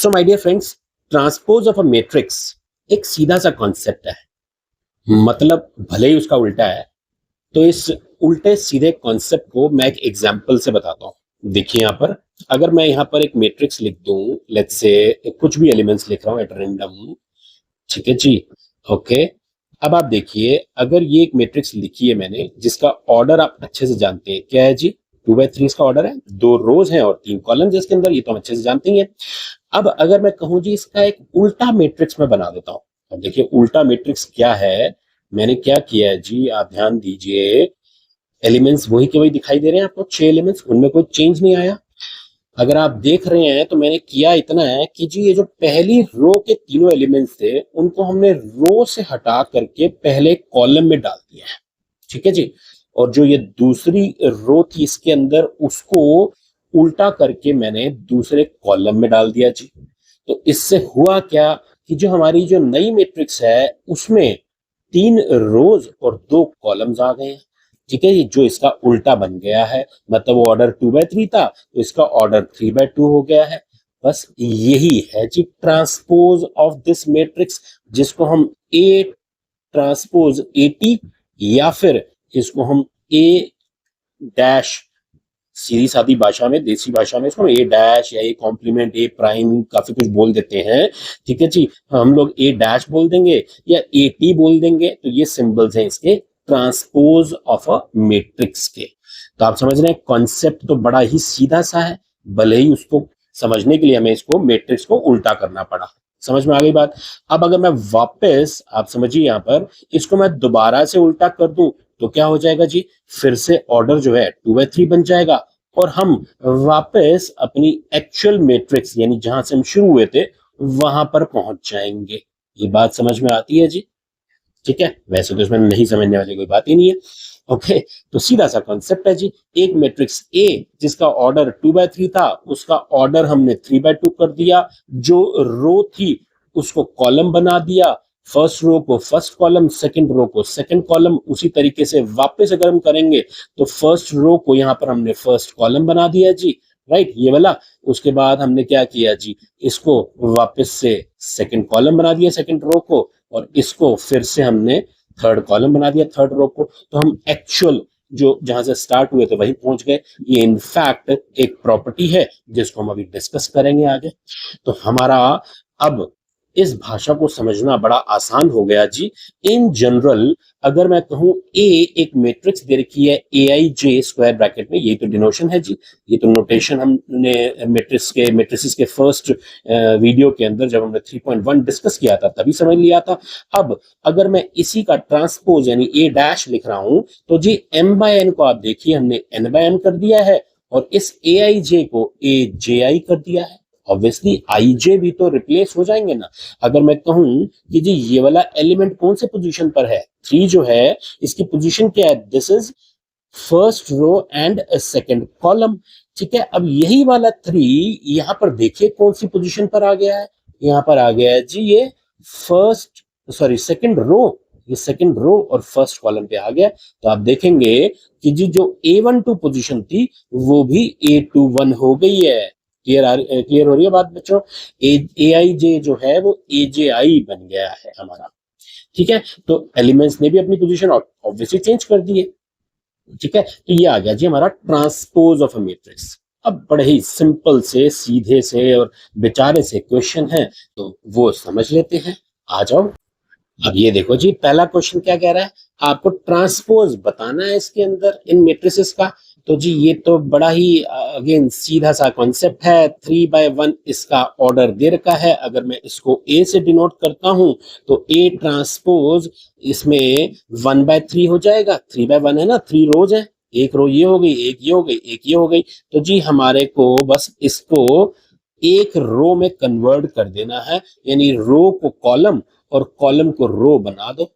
So my dear friends, transpose of a matrix एक सीधा सा कॉन्सेप्ट है। मतलब भले ही उसका उल्टा है, तो इस उल्टे सीधे कॉन्सेप्ट को मैं एक एग्जांपल से बताता हूँ। देखिए यहाँ पर, अगर मैं यहाँ पर एक मैट्रिक्स लिख दूं, लेट्स से कुछ भी एलिमेंट्स लिख रहा हूँ एट रैंडम, ठीक है जी। ओके, अब आप देखिए, अगर ये एक मैट्रिक्स लिखी है मैंने, जिसका ऑर्डर आप अच्छे से जानते हैं, क्या है जी? 2 by 3 इसका ऑर्डर है, 2 रोज हैं और 3 कॉलम्स है इसके अंदर, ये तो हम अच्छे से जानते ही हैं। अब अगर मैं कहूं जी इसका एक उल्टा मैट्रिक्स में बना देता हूं, अब देखिए उल्टा मैट्रिक्स क्या है। मैंने क्या किया है जी, आप ध्यान दीजिए, एलिमेंट्स वही के वही दिखाई दे रहे हैं आपको, 6 एलिमेंट्स, उनमें कोई चेंज नहीं आया। अगर आप देख रहे हैं तो मैंने किया इतना है कि जी ये जो पहली रो के तीनों एलिमेंट्स थे, उनको हमने रो से हटा करके पहले कॉलम में डाल दिया है, ठीक है जी। और जो ये दूसरी रो थी इसके अंदर, उसको उल्टा करके मैंने दूसरे कॉलम में डाल दिया जी। तो इससे हुआ क्या कि जो हमारी जो नई मैट्रिक्स है उसमें 3 रोज और 2 कॉलम्स आ गए हैं, ठीक है। ये जो इसका उल्टा बन गया है, मतलब वो ऑर्डर 2 by 3 था तो इसका ऑर्डर 3 by 2 हो गया है। बस यही है जी ट्रांसपोज ऑफ दिस मैट्रिक्स, जिसको हम ए ट्रांसपोज ए टी, या फिर इसको हम ए डैश, सीधी सादी भाषा में, देसी भाषा में इसको ए डैश या ए कॉम्प्लीमेंट, ए प्राइम, काफी कुछ बोल देते हैं, ठीक है जी। हम लोग ए डैश बोल देंगे या ए टी बोल देंगे, तो ये सिंबल्स हैं इसके ट्रांसपोज ऑफ अ मैट्रिक्स के। तो आप समझ रहे हैं, कॉन्सेप्ट तो बड़ा ही सीधा सा है, भले ही उसको समझने के लिए हमें इसको मैट्रिक्स को उल्टा करना पड़ा। समझ में आ गई बात। अब अगर मैं वापस, आप समझिए यहाँ पर, इसको मैं दोबारा से उल्टा कर दूं तो क्या हो जाएगा जी? फिर से ऑर्डर जो है 2 by 3 बन जाएगा और हम वापस अपनी एक्चुअल मैट्रिक्स, यानी जहां से हम शुरू हुए थे, वहां पर पहुंच जाएंगे। ये बात समझ में आती है जी? ठीक है, वैसे तो इसमें नहीं समझने वाली कोई बात ही नहीं है। ओके, तो सीधा सा कॉन्सेप्ट है जी, एक मैट्रिक्स ए जिसका ऑर्डर 2 by 3 था, उसका ऑर्डर हमने 3 by 2 कर दिया। जो रो थी उसको कॉलम बना दिया, फर्स्ट रो को फर्स्ट कॉलम, सेकंड रो को सेकंड कॉलम। उसी तरीके से वापस अगर हम करेंगे तो फर्स्ट रो को यहाँ पर हमने फर्स्ट कॉलम बना दिया जी, राइट, ये वाला। उसके बाद हमने क्या किया जी, इसको वापस से सेकंड कॉलम बना दिया सेकंड रो को, और इसको फिर से हमने थर्ड कॉलम बना दिया थर्ड रो को। तो हम एक्चुअल जो जहां से स्टार्ट हुए थे वहीं पहुंच गए। ये इनफैक्ट एक प्रॉपर्टी है जिसको हम अभी डिस्कस करेंगे आगे। तो हमारा अब इस भाषा को समझना बड़ा आसान हो गया जी। इन जनरल अगर मैं कहूं ए एक मैट्रिक्स दे रखी है ए आई जे स्क्वायर ब्रैकेट में, ये तो डिनोशन है जी, ये तो नोटेशन हमने मैट्रिसेस के फर्स्ट वीडियो के अंदर जब हमने 3.1 डिस्कस किया था तभी समझ लिया था। अब अगर मैं इसी का ट्रांसपोज यानी ए डैश लिख रहा हूं तो जी एम बाय एन को आप देखिए हमने एन बाय एन कर दिया है, और इस ए आई जे को ए जे आई कर दिया है। ऑब्वियसली आई जे भी तो रिप्लेस हो जाएंगे ना। अगर मैं कहूं कि जी ये वाला एलिमेंट कौन से पोजीशन पर है, 3 जो है, इसकी पोजीशन क्या है? This is first row and second column, ठीक है। अब यही वाला 3 यहां पर देखिए कौन सी पोजीशन पर आ गया है, यहां पर आ गया है जी ये सेकंड रो, ये सेकंड रो और फर्स्ट कॉलम पे आ गया। तो आप देखेंगे कि जी जो A12 पोजीशन थी वो भी A21 हो गई है। क्लियर हो रही है बात बच्चों? ए आई जे जो है वो ए जे आई बन गया है हमारा, ठीक है। तो एलिमेंट्स ने भी अपनी पोजीशन ऑब्वियसली चेंज कर दी है, ठीक है। तो ये आ गया जी हमारा ट्रांसपोज ऑफ अ मैट्रिक्स। अब बड़े ही सिंपल से, सीधे से और बेचारे से क्वेश्चन है, तो वो समझ लेते हैं। आ जाओ। अब ये देखो जी, पहला क्वेश्चन क्या कह रहा है, आपको ट्रांसपोज बताना है इसके अंदर इन मैट्रिसेस का। तो जी ये तो बड़ा ही अगेन सीधा सा कॉन्सेप्ट है। 3 by 1 इसका ऑर्डर दे रखा है। अगर मैं इसको ए से डिनोट करता हूं तो ए ट्रांसपोज इसमें 1 by 3 हो जाएगा। 3 by 1 है ना, 3 रोज है, एक रो ये हो गई, एक ये हो गई, एक ये हो गई। तो जी हमारे को बस इसको एक रो में कन्वर्ट कर देना है, यानी रो को कॉलम और कॉलम को रो बना दो।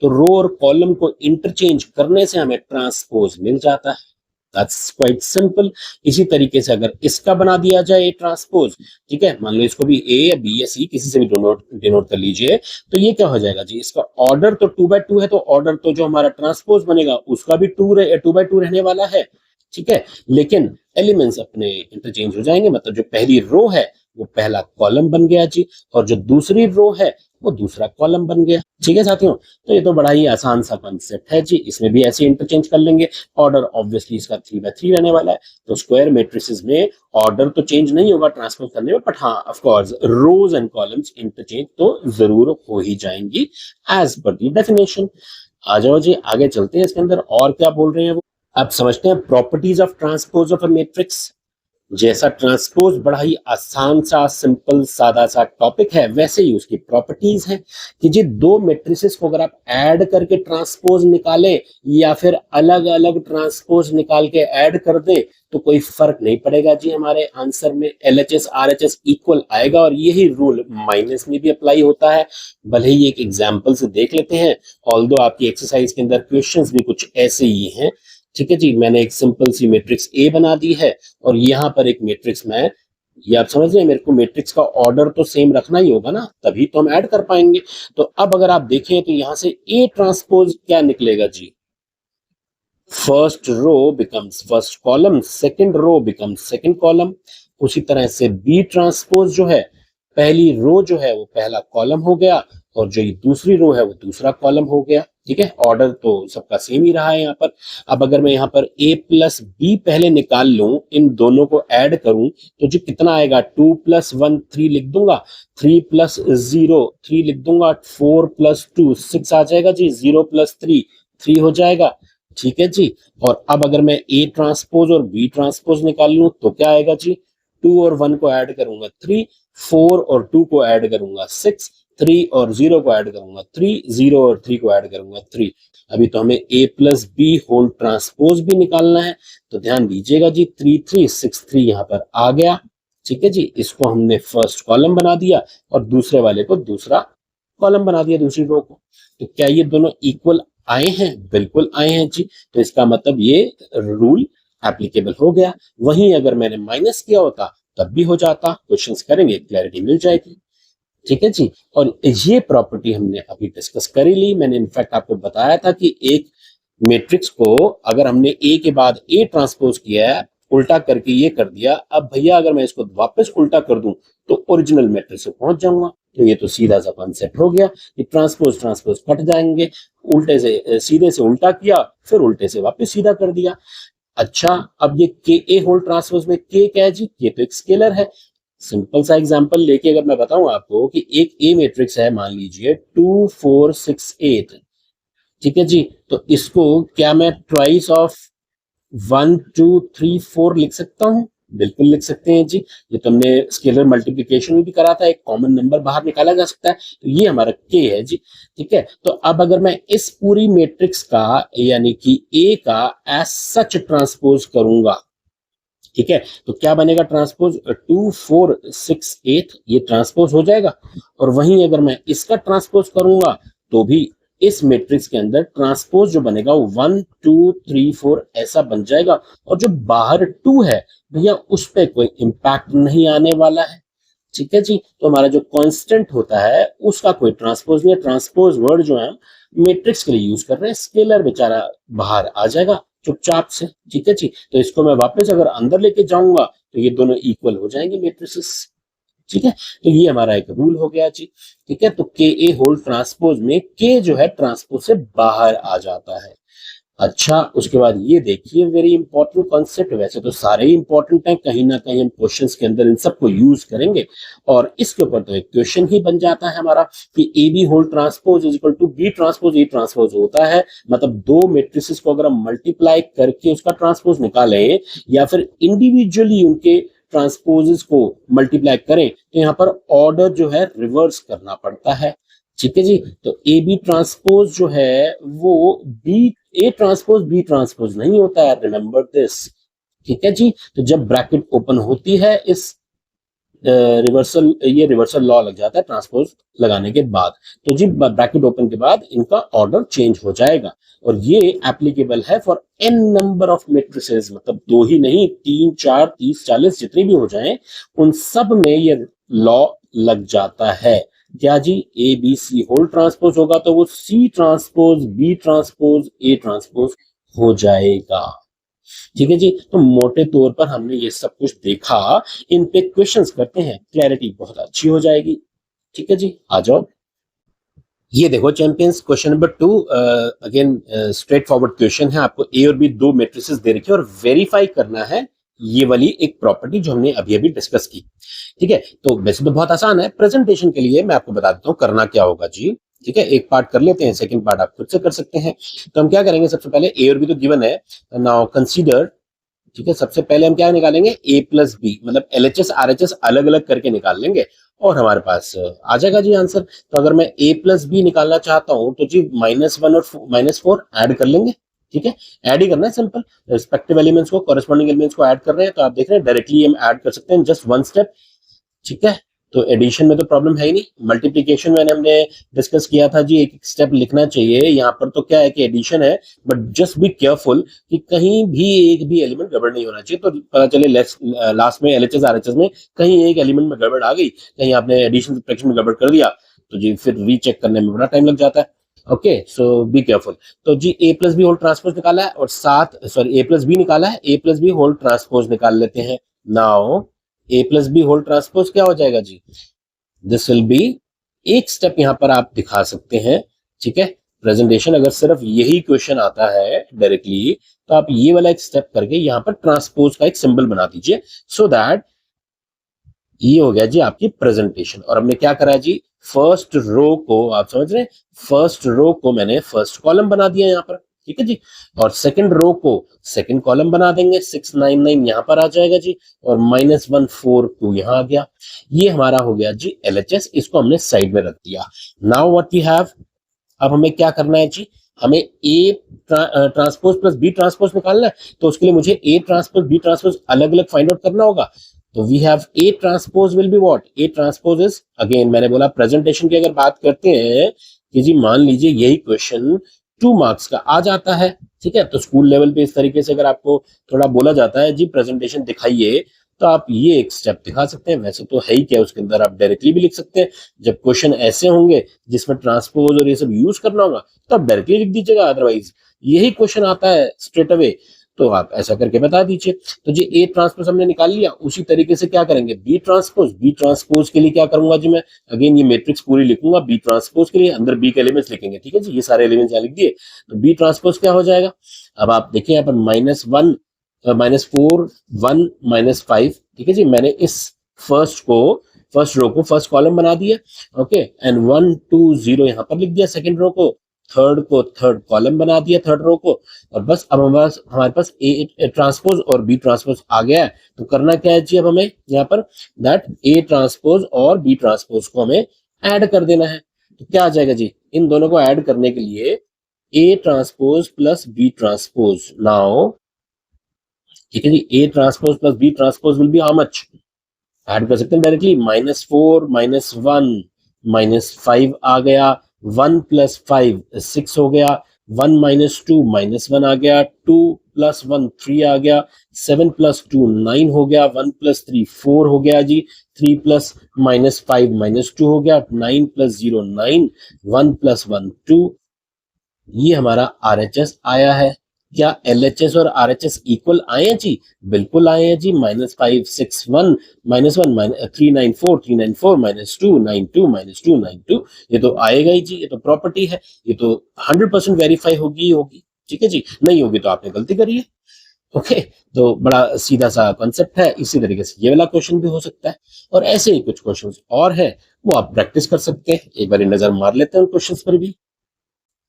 तो रो और कॉलम को इंटरचेंज करने से हमें ट्रांसपोज मिल जाता है। That's quite simple. इसी तरीके से अगर इसका बना दिया जाए ट्रांसपोज, ठीक है, मान लो इसको भी ए या बी या सी किसी से भी डिनोट कर लीजिए, तो ये क्या हो जाएगा जी, इसका ऑर्डर तो 2 by 2 है, तो ऑर्डर तो जो हमारा ट्रांसपोज बनेगा उसका भी 2 by 2 रहने वाला है, ठीक है। लेकिन एलिमेंट्स अपने इंटरचेंज हो जाएंगे, मतलब जो पहली रो है वो पहला कॉलम बन गया जी, और जो दूसरी रो है वो दूसरा कॉलम बन गया। ठीक है साथियों, तो ये तो बड़ा ही आसान सा कॉन्सेप्ट है जी, इसमें भी ऐसे इंटरचेंज कर लेंगे। ऑर्डर ऑब्वियसली इसका 3 by 3 रहने वाला है, तो स्क्वायर मैट्रिसेस में ऑर्डर तो चेंज नहीं होगा ट्रांसफर करने में, बट हाँ of course rows and columns interchange तो जरूर हो ही जाएंगी एज पर दी डेफिनेशन। आ जाओ जी, आगे चलते हैं, इसके अंदर और क्या बोल रहे हैं वो आप समझते हैं। Properties of transpose of a matrix. जैसा ट्रांसपोज बड़ा ही आसान सा सिंपल सादा सा टॉपिक है, वैसे ही उसकी प्रॉपर्टीज हैं कि जी दो मैट्रिसेस को अगर आप ऐड करके ट्रांसपोज निकाले या फिर अलग अलग ट्रांसपोज निकाल के ऐड कर दे तो कोई फर्क नहीं पड़ेगा जी, हमारे आंसर में LHS RHS इक्वल आएगा। और यही रूल माइनस में भी अप्लाई होता है। भले ही एक एग्जाम्पल से देख लेते हैं, ऑल्दो आपकी एक्सरसाइज के अंदर क्वेश्चंस भी कुछ ऐसे ही हैं। ठीक है जी, मैंने एक सिंपल सी मैट्रिक्स ए बना दी है और यहाँ पर एक मैट्रिक्स मैं, ये आप समझ रहे हैं, मेरे को मैट्रिक्स का ऑर्डर तो सेम रखना ही होगा ना, तभी तो हम ऐड कर पाएंगे। तो अब अगर आप देखें तो यहाँ से ए ट्रांसपोज क्या निकलेगा जी, first row becomes first column, second row becomes second column. उसी तरह से बी ट्रांसपोज जो है, पहली रो जो है वो पहला कॉलम हो गया और जो ये दूसरी रो है वो दूसरा कॉलम हो गया। ठीक है, ऑर्डर तो सबका सेम ही रहा है यहाँ पर। अब अगर मैं यहाँ पर a प्लस बी पहले निकाल लूं, इन दोनों को ऐड करूं तो जो कितना आएगा, 2 + 1 3 लिख दूंगा, 3 + 0 3 लिख दूंगा, 4 + 2 6 आ जाएगा जी, 0 + 3 3 हो जाएगा। ठीक है जी, और अब अगर मैं ए ट्रांसपोज और बी ट्रांसपोज निकाल लूं तो क्या आएगा जी, 2 और 1 को ऐड करूंगा 3, 4 और 2 को ऐड करूंगा 6, 3 और 0 को ऐड करूंगा 3, 0 और 3 को ऐड करूंगा 3। अभी तो हमें a + b होल ट्रांसपोज भी निकालना है, तो ध्यान दीजिएगा जी, 3 3 6 3 यहाँ पर आ गया। ठीक है जी, इसको हमने फर्स्ट कॉलम बना दिया और दूसरे वाले को दूसरा कॉलम बना दिया, दूसरी रो को। तो क्या ये दोनों इक्वल आए हैं? बिल्कुल आए हैं जी, तो इसका मतलब ये रूल एप्लीकेबल हो गया। वहीं अगर मैंने माइनस किया होता तब भी हो जाता, क्वेश्चंस करेंगे क्लैरिटी मिल जाएगी। ठीक है जी, और ये प्रॉपर्टी हमने अभी डिस्कस कर ही ली। मैंने इनफैक्ट आपको बताया था कि एक मैट्रिक्स को अगर हमने ए के बाद ए ट्रांसपोज किया है, उल्टा करके ये कर दिया, अब भैया अगर मैं इसको वापस उल्टा कर दूं तो ओरिजिनल मैट्रिक्स पे पहुंच जाऊंगा। तो ये तो सीधा सा कॉन्सेप्ट हो गया कि ट्रांसपोज ट्रांसपोज कट जाएंगे, उल्टे से सीधे से उल्टा किया, फिर उल्टे से वापस सीधा कर दिया। अच्छा, अब ये के ए होल ट्रांसपोज में के क्या है जी, ये तो एक स्केलर है। सिंपल सा एग्जांपल लेके अगर मैं बताऊं आपको कि एक ए मैट्रिक्स है, मान लीजिए 2 4 6 8। ठीक है जी, तो इसको क्या मैं ट्वाइस ऑफ 1 2 3 4 लिख सकता हूं? बिल्कुल लिख सकते हैं जी, ये तो हमने स्केलर मल्टीप्लिकेशन में भी करा था, एक कॉमन नंबर बाहर निकाला जा सकता है, तो ये हमारा के है जी। ठीक है, तो अब अगर मैं इस पूरी मैट्रिक्स का यानी कि ए का एज सच ट्रांसपोज करूंगा, ठीक है, तो क्या बनेगा ट्रांसपोज, 2 4 6 8 ये ट्रांसपोज हो जाएगा। और वहीं अगर मैं इसका ट्रांसपोज करूंगा तो भी इस मैट्रिक्स के अंदर ट्रांसपोज जो बनेगा वो 1 2 3 4 ऐसा बन जाएगा, और जो बाहर 2 है भैया उस पर कोई इंपैक्ट नहीं आने वाला है। ठीक है जी, तो हमारा जो कांस्टेंट होता है उसका कोई ट्रांसपोज नहीं है। ट्रांसपोज वर्ड जो है मैट्रिक्स के लिए यूज कर रहे हैं, स्केलर बेचारा बाहर आ जाएगा चुपचाप से। ठीक है जी, तो इसको मैं वापस अगर अंदर लेके जाऊंगा तो ये दोनों इक्वल हो जाएंगे मैट्रिसेस। ठीक है, तो ये हमारा एक रूल हो गया जी। ठीक है, तो के ए होल ट्रांसपोज में के जो है ट्रांसपोज से बाहर आ जाता है। अच्छा, उसके बाद ये देखिए वेरी इंपॉर्टेंट कॉन्सेप्ट, वैसे तो सारे ही इंपॉर्टेंट हैं, कहीं ना कहीं हम क्वेश्चंस के अंदर इन सबको यूज करेंगे, और इसके ऊपर तो एक क्वेश्चन ही बन जाता है हमारा कि A B whole transpose is equal to B transpose A transpose होता है। मतलब दो मैट्रिसेस को अगर हम मल्टीप्लाई करके उसका ट्रांसपोज निकालें या फिर इंडिविजुअली उनके ट्रांसपोजेस को मल्टीप्लाई करें तो यहाँ पर ऑर्डर जो है रिवर्स करना पड़ता है। ठीक है जी, तो ए बी ट्रांसपोज जो है वो B A transpose B transpose नहीं होता है, रिमेंबर दिस। ठीक है जी, तो जब ब्रैकेट ओपन होती है इस रिवर्सल, ये रिवर्सल लॉ लग जाता है ट्रांसपोज लगाने के बाद, तो जी ब्रैकेट ओपन के बाद इनका ऑर्डर चेंज हो जाएगा। और ये एप्लीकेबल है for n number of matrices, मतलब दो ही नहीं, 3 4 30 40 जितनी भी हो जाएं उन सब में ये लॉ लग जाता है। क्या जी, A B C whole transpose होगा तो वो C transpose B transpose A transpose हो जाएगा। ठीक है जी। तो मोटे तौर पर हमने ये सब कुछ देखा, इन पे क्वेश्चंस करते हैं, क्लैरिटी बहुत अच्छी हो जाएगी। ठीक है जी, आ जाओ। ये देखो champions, question number 2, again straight forward question है। आपको ए और बी दो मैट्रिसेस दे रखी है और वेरीफाई करना है ये वाली एक प्रॉपर्टी जो हमने अभी अभी डिस्कस की। ठीक है, तो वैसे तो बहुत आसान है। प्रेजेंटेशन के लिए मैं आपको बता देता हूँ करना क्या होगा जी। ठीक है, एक पार्ट कर लेते हैं, सेकंड पार्ट आप खुद से कर सकते हैं। तो हम क्या करेंगे, सबसे पहले ए और बी तो गिवन है, नाउ कंसीडर। ठीक है, सबसे पहले हम क्या निकालेंगे, ए प्लस बी, मतलब एलएचएस आरएचएस अलग अलग करके निकाल लेंगे और हमारे पास आ जाएगा जी आंसर। तो अगर मैं ए प्लस बी निकालना चाहता हूं तो जी -1 और -4 ऐड कर लेंगे। ठीक है, ऐड ही करना है, सिंपल। रिस्पेक्टिव एलिमेंट्स को, कॉरेस्पॉन्डिंग एलिमेंट्स को ऐड कर रहे हैं, तो आप देख रहे हैं डायरेक्टली हम ऐड कर सकते हैं, जस्ट वन स्टेप। ठीक है, तो एडिशन में तो प्रॉब्लम है ही नहीं। मल्टीप्लीकेशन में हमने डिस्कस किया था जी, एक स्टेप लिखना चाहिए। यहाँ पर तो क्या है कि एडिशन है, बट जस्ट बी केयरफुल कि कहीं भी एक भी एलिमेंट गड़बड़ नहीं होना चाहिए। तो पता चले लास्ट में एलएचएस आरएचएस में कहीं एक एलिमेंट में गड़बड़ आ गई, कहीं आपने एडिशन सब्ट्रैक्शन में गड़बड़ कर दिया, तो जी फिर रीचेक करने में बड़ा टाइम लग जाता है। Okay, so be careful. तो जी ए प्लस बी होल ट्रांसपोज निकाला है और साथ, सॉरी ए प्लस बी निकाला है, ए प्लस बी होल ट्रांसपोज निकाल लेते हैं। नाउ ए प्लस बी होल ट्रांसपोज क्या हो जाएगा जी, दिस विल बी, एक स्टेप यहां पर आप दिखा सकते हैं। ठीक है, प्रेजेंटेशन अगर सिर्फ यही क्वेश्चन आता है डायरेक्टली, तो आप ये वाला एक स्टेप करके यहां पर ट्रांसपोज का एक सिंबल बना दीजिए, सो दैट ये हो गया जी आपकी प्रेजेंटेशन। और हमने क्या करा जी, फर्स्ट रो को, आप समझ रहे हैं, फर्स्ट रो को मैंने फर्स्ट कॉलम बना दिया यहाँ पर। ठीक है जी, और सेकंड रो को सेकंड कॉलम बना देंगे, 699 यहाँ पर आ जाएगा जी, और -142 यहाँ आ गया। ये हमारा हो गया जी एलएचएस, इसको हमने साइड में रख दिया। नाउ व्हाट वी हैव, अब हमें क्या करना है जी, हमें A transpose plus B transpose निकालना है। तो उसके लिए मुझे ए ट्रांसपोज बी ट्रांसपोज अलग अलग फाइंड आउट करना होगा। तो we have A transpose will be what, A transpose is, again मैंने बोला प्रेजेंटेशन की अगर बात करते हैं कि जी मान लीजिए यही क्वेश्चन 2 मार्क्स का आ जाता है। ठीक है, तो स्कूल लेवल पे इस तरीके से अगर आपको थोड़ा बोला जाता है जी प्रेजेंटेशन दिखाइए, तो आप ये एक स्टेप दिखा सकते हैं। वैसे तो है ही क्या उसके अंदर, आप डायरेक्टली भी लिख सकते हैं। जब क्वेश्चन ऐसे होंगे जिसमें ट्रांसपोज और ये सब यूज करना होगा, तो आप डायरेक्टली लिख दीजिएगा। अदरवाइज यही क्वेश्चन आता है स्ट्रेट अवे, तो आप ऐसा करके बता दीजिए। तो जी ए ट्रांसपोज हमने निकाल लिया, उसी तरीके से क्या करेंगे, बी ट्रांसपोज। बी ट्रांसपोज के लिए क्या करूंगा जी, मैं अगेन ये मैट्रिक्स पूरी लिखूंगा। बी ट्रांसपोज के लिए अंदर बी के एलिमेंट्स लिखेंगे। ठीक है जी, ये सारे एलिमेंट्स यहाँ लिख दिए। तो बी ट्रांसपोज क्या हो जाएगा, अब आप देखिए यहाँ पर -1 -4 1 -5। ठीक है जी, मैंने इस फर्स्ट को, फर्स्ट रो को फर्स्ट कॉलम बना दिया। ओके, एंड 1 2 0 यहाँ पर लिख दिया सेकंड रो को, थर्ड को थर्ड कॉलम बना दिया थर्ड रो को, और बस अब हमारे पास ए ट्रांसपोज और बी ट्रांसपोज आ गया है। तो करना क्या है जी, अब हमें यहाँ पर दैट ए ट्रांसपोज और बी ट्रांसपोज को हमें ऐड कर देना है। तो क्या आ जाएगा जी, इन दोनों को ऐड करने के लिए A transpose plus B transpose. Now ठीक है जी, A transpose plus B transpose will be how much, add कर सकते हैं डायरेक्टली, -4 -1 -5 आ गया, 1 + 5 6 हो गया, 1 - 2 -1 आ गया, 2 + 1 3 आ गया, 7 + 2 9 हो गया, 1 + 3 4 हो गया जी, 3 + -5 -2 हो गया, 9 + 0 9, 1 + 1 2। ये हमारा आरएचएस आया है। क्या एलएचएस और आरएचएस इक्वल आए हैं जी, बिल्कुल आए हैं जी। -5 6 1 -1 394 394 -2 92 -2 92, ये तो आएगा ही जी, ये तो प्रॉपर्टी है, ये तो 100% वेरीफाई होगी होगी। ठीक है जी, नहीं होगी तो आपने गलती करी है। ओके, तो बड़ा सीधा सा कॉन्सेप्ट है। इसी तरीके से ये वाला क्वेश्चन भी हो सकता है, और ऐसे ही कुछ क्वेश्चंस और है, वो आप प्रैक्टिस कर सकते हैं। एक बार नजर मार लेते हैं उन क्वेश्चंस पर भी।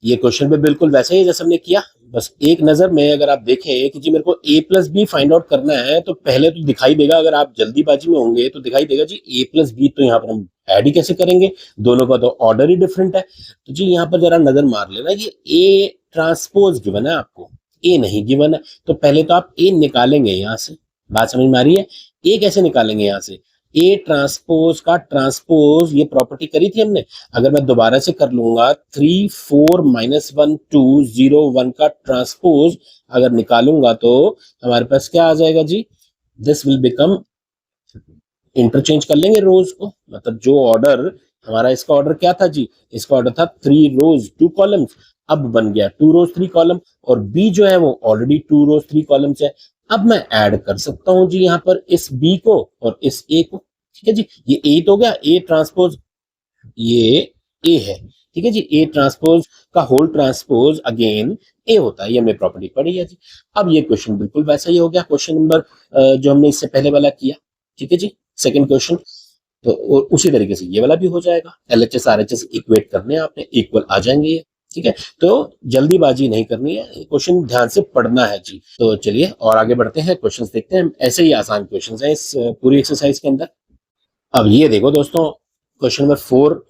ये क्वेश्चन भी बिल्कुल वैसे ही जैसे हमने किया, बस एक नजर में अगर आप देखें कि जी मेरे को ए प्लस बी फाइंड आउट करना है, तो पहले तो दिखाई देगा, अगर आप जल्दीबाजी में होंगे तो दिखाई देगा जी ए प्लस बी, तो यहाँ पर हम ऐड ही कैसे करेंगे, दोनों का तो ऑर्डर ही डिफरेंट है। तो जी यहाँ पर जरा नजर मार लेना, ये ए ट्रांसपोज गिवन है आपको, ए नहीं गिवन है। तो पहले तो आप ए निकालेंगे यहाँ से, बात समझ में आ रही है, ए कैसे निकालेंगे यहाँ से, ए ट्रांसपोज का ट्रांसपोज, ये प्रॉपर्टी करी थी हमने। अगर मैं दोबारा से कर लूंगा, 3 4 -1 2 0 1 का ट्रांसपोज अगर निकालूंगा, तो हमारे पास क्या आ जाएगा जी, दिस विल बिकम, इंटरचेंज कर लेंगे रोज को, मतलब जो ऑर्डर हमारा, इसका ऑर्डर क्या था जी, इसका ऑर्डर था 3 रोज 2 कॉलम्स, अब बन गया 2 रोज 3 कॉलम, और बी जो है वो ऑलरेडी 2 रोज 3 कॉलम्स है। अब मैं ऐड कर सकता हूं जी यहाँ पर इस बी को और इस ए को। ठीक है जी, ये ए तो हो गया, ए ट्रांसपोज, ये ए है। ठीक है जी, ए ट्रांसपोज का होल ट्रांसपोज अगेन ए होता है, ये हमने प्रॉपर्टी पढ़ी है जी। अब ये क्वेश्चन बिल्कुल वैसा ही हो गया, क्वेश्चन नंबर जो हमने इससे पहले वाला किया। ठीक है जी, सेकंड क्वेश्चन, तो उसी तरीके से ये वाला भी हो जाएगा। एलएचएस आरएचएस इक्वेट करने हैं आपने, इक्वल आ जाएंगे ये। ठीक है, तो जल्दीबाजी नहीं करनी है, क्वेश्चन ध्यान से पढ़ना है जी। तो चलिए और आगे बढ़ते हैं, क्वेश्चंस देखते हैं। ऐसे ही आसान क्वेश्चंस हैं इस पूरी एक्सरसाइज के अंदर। अब ये देखो दोस्तों, क्वेश्चन नंबर 4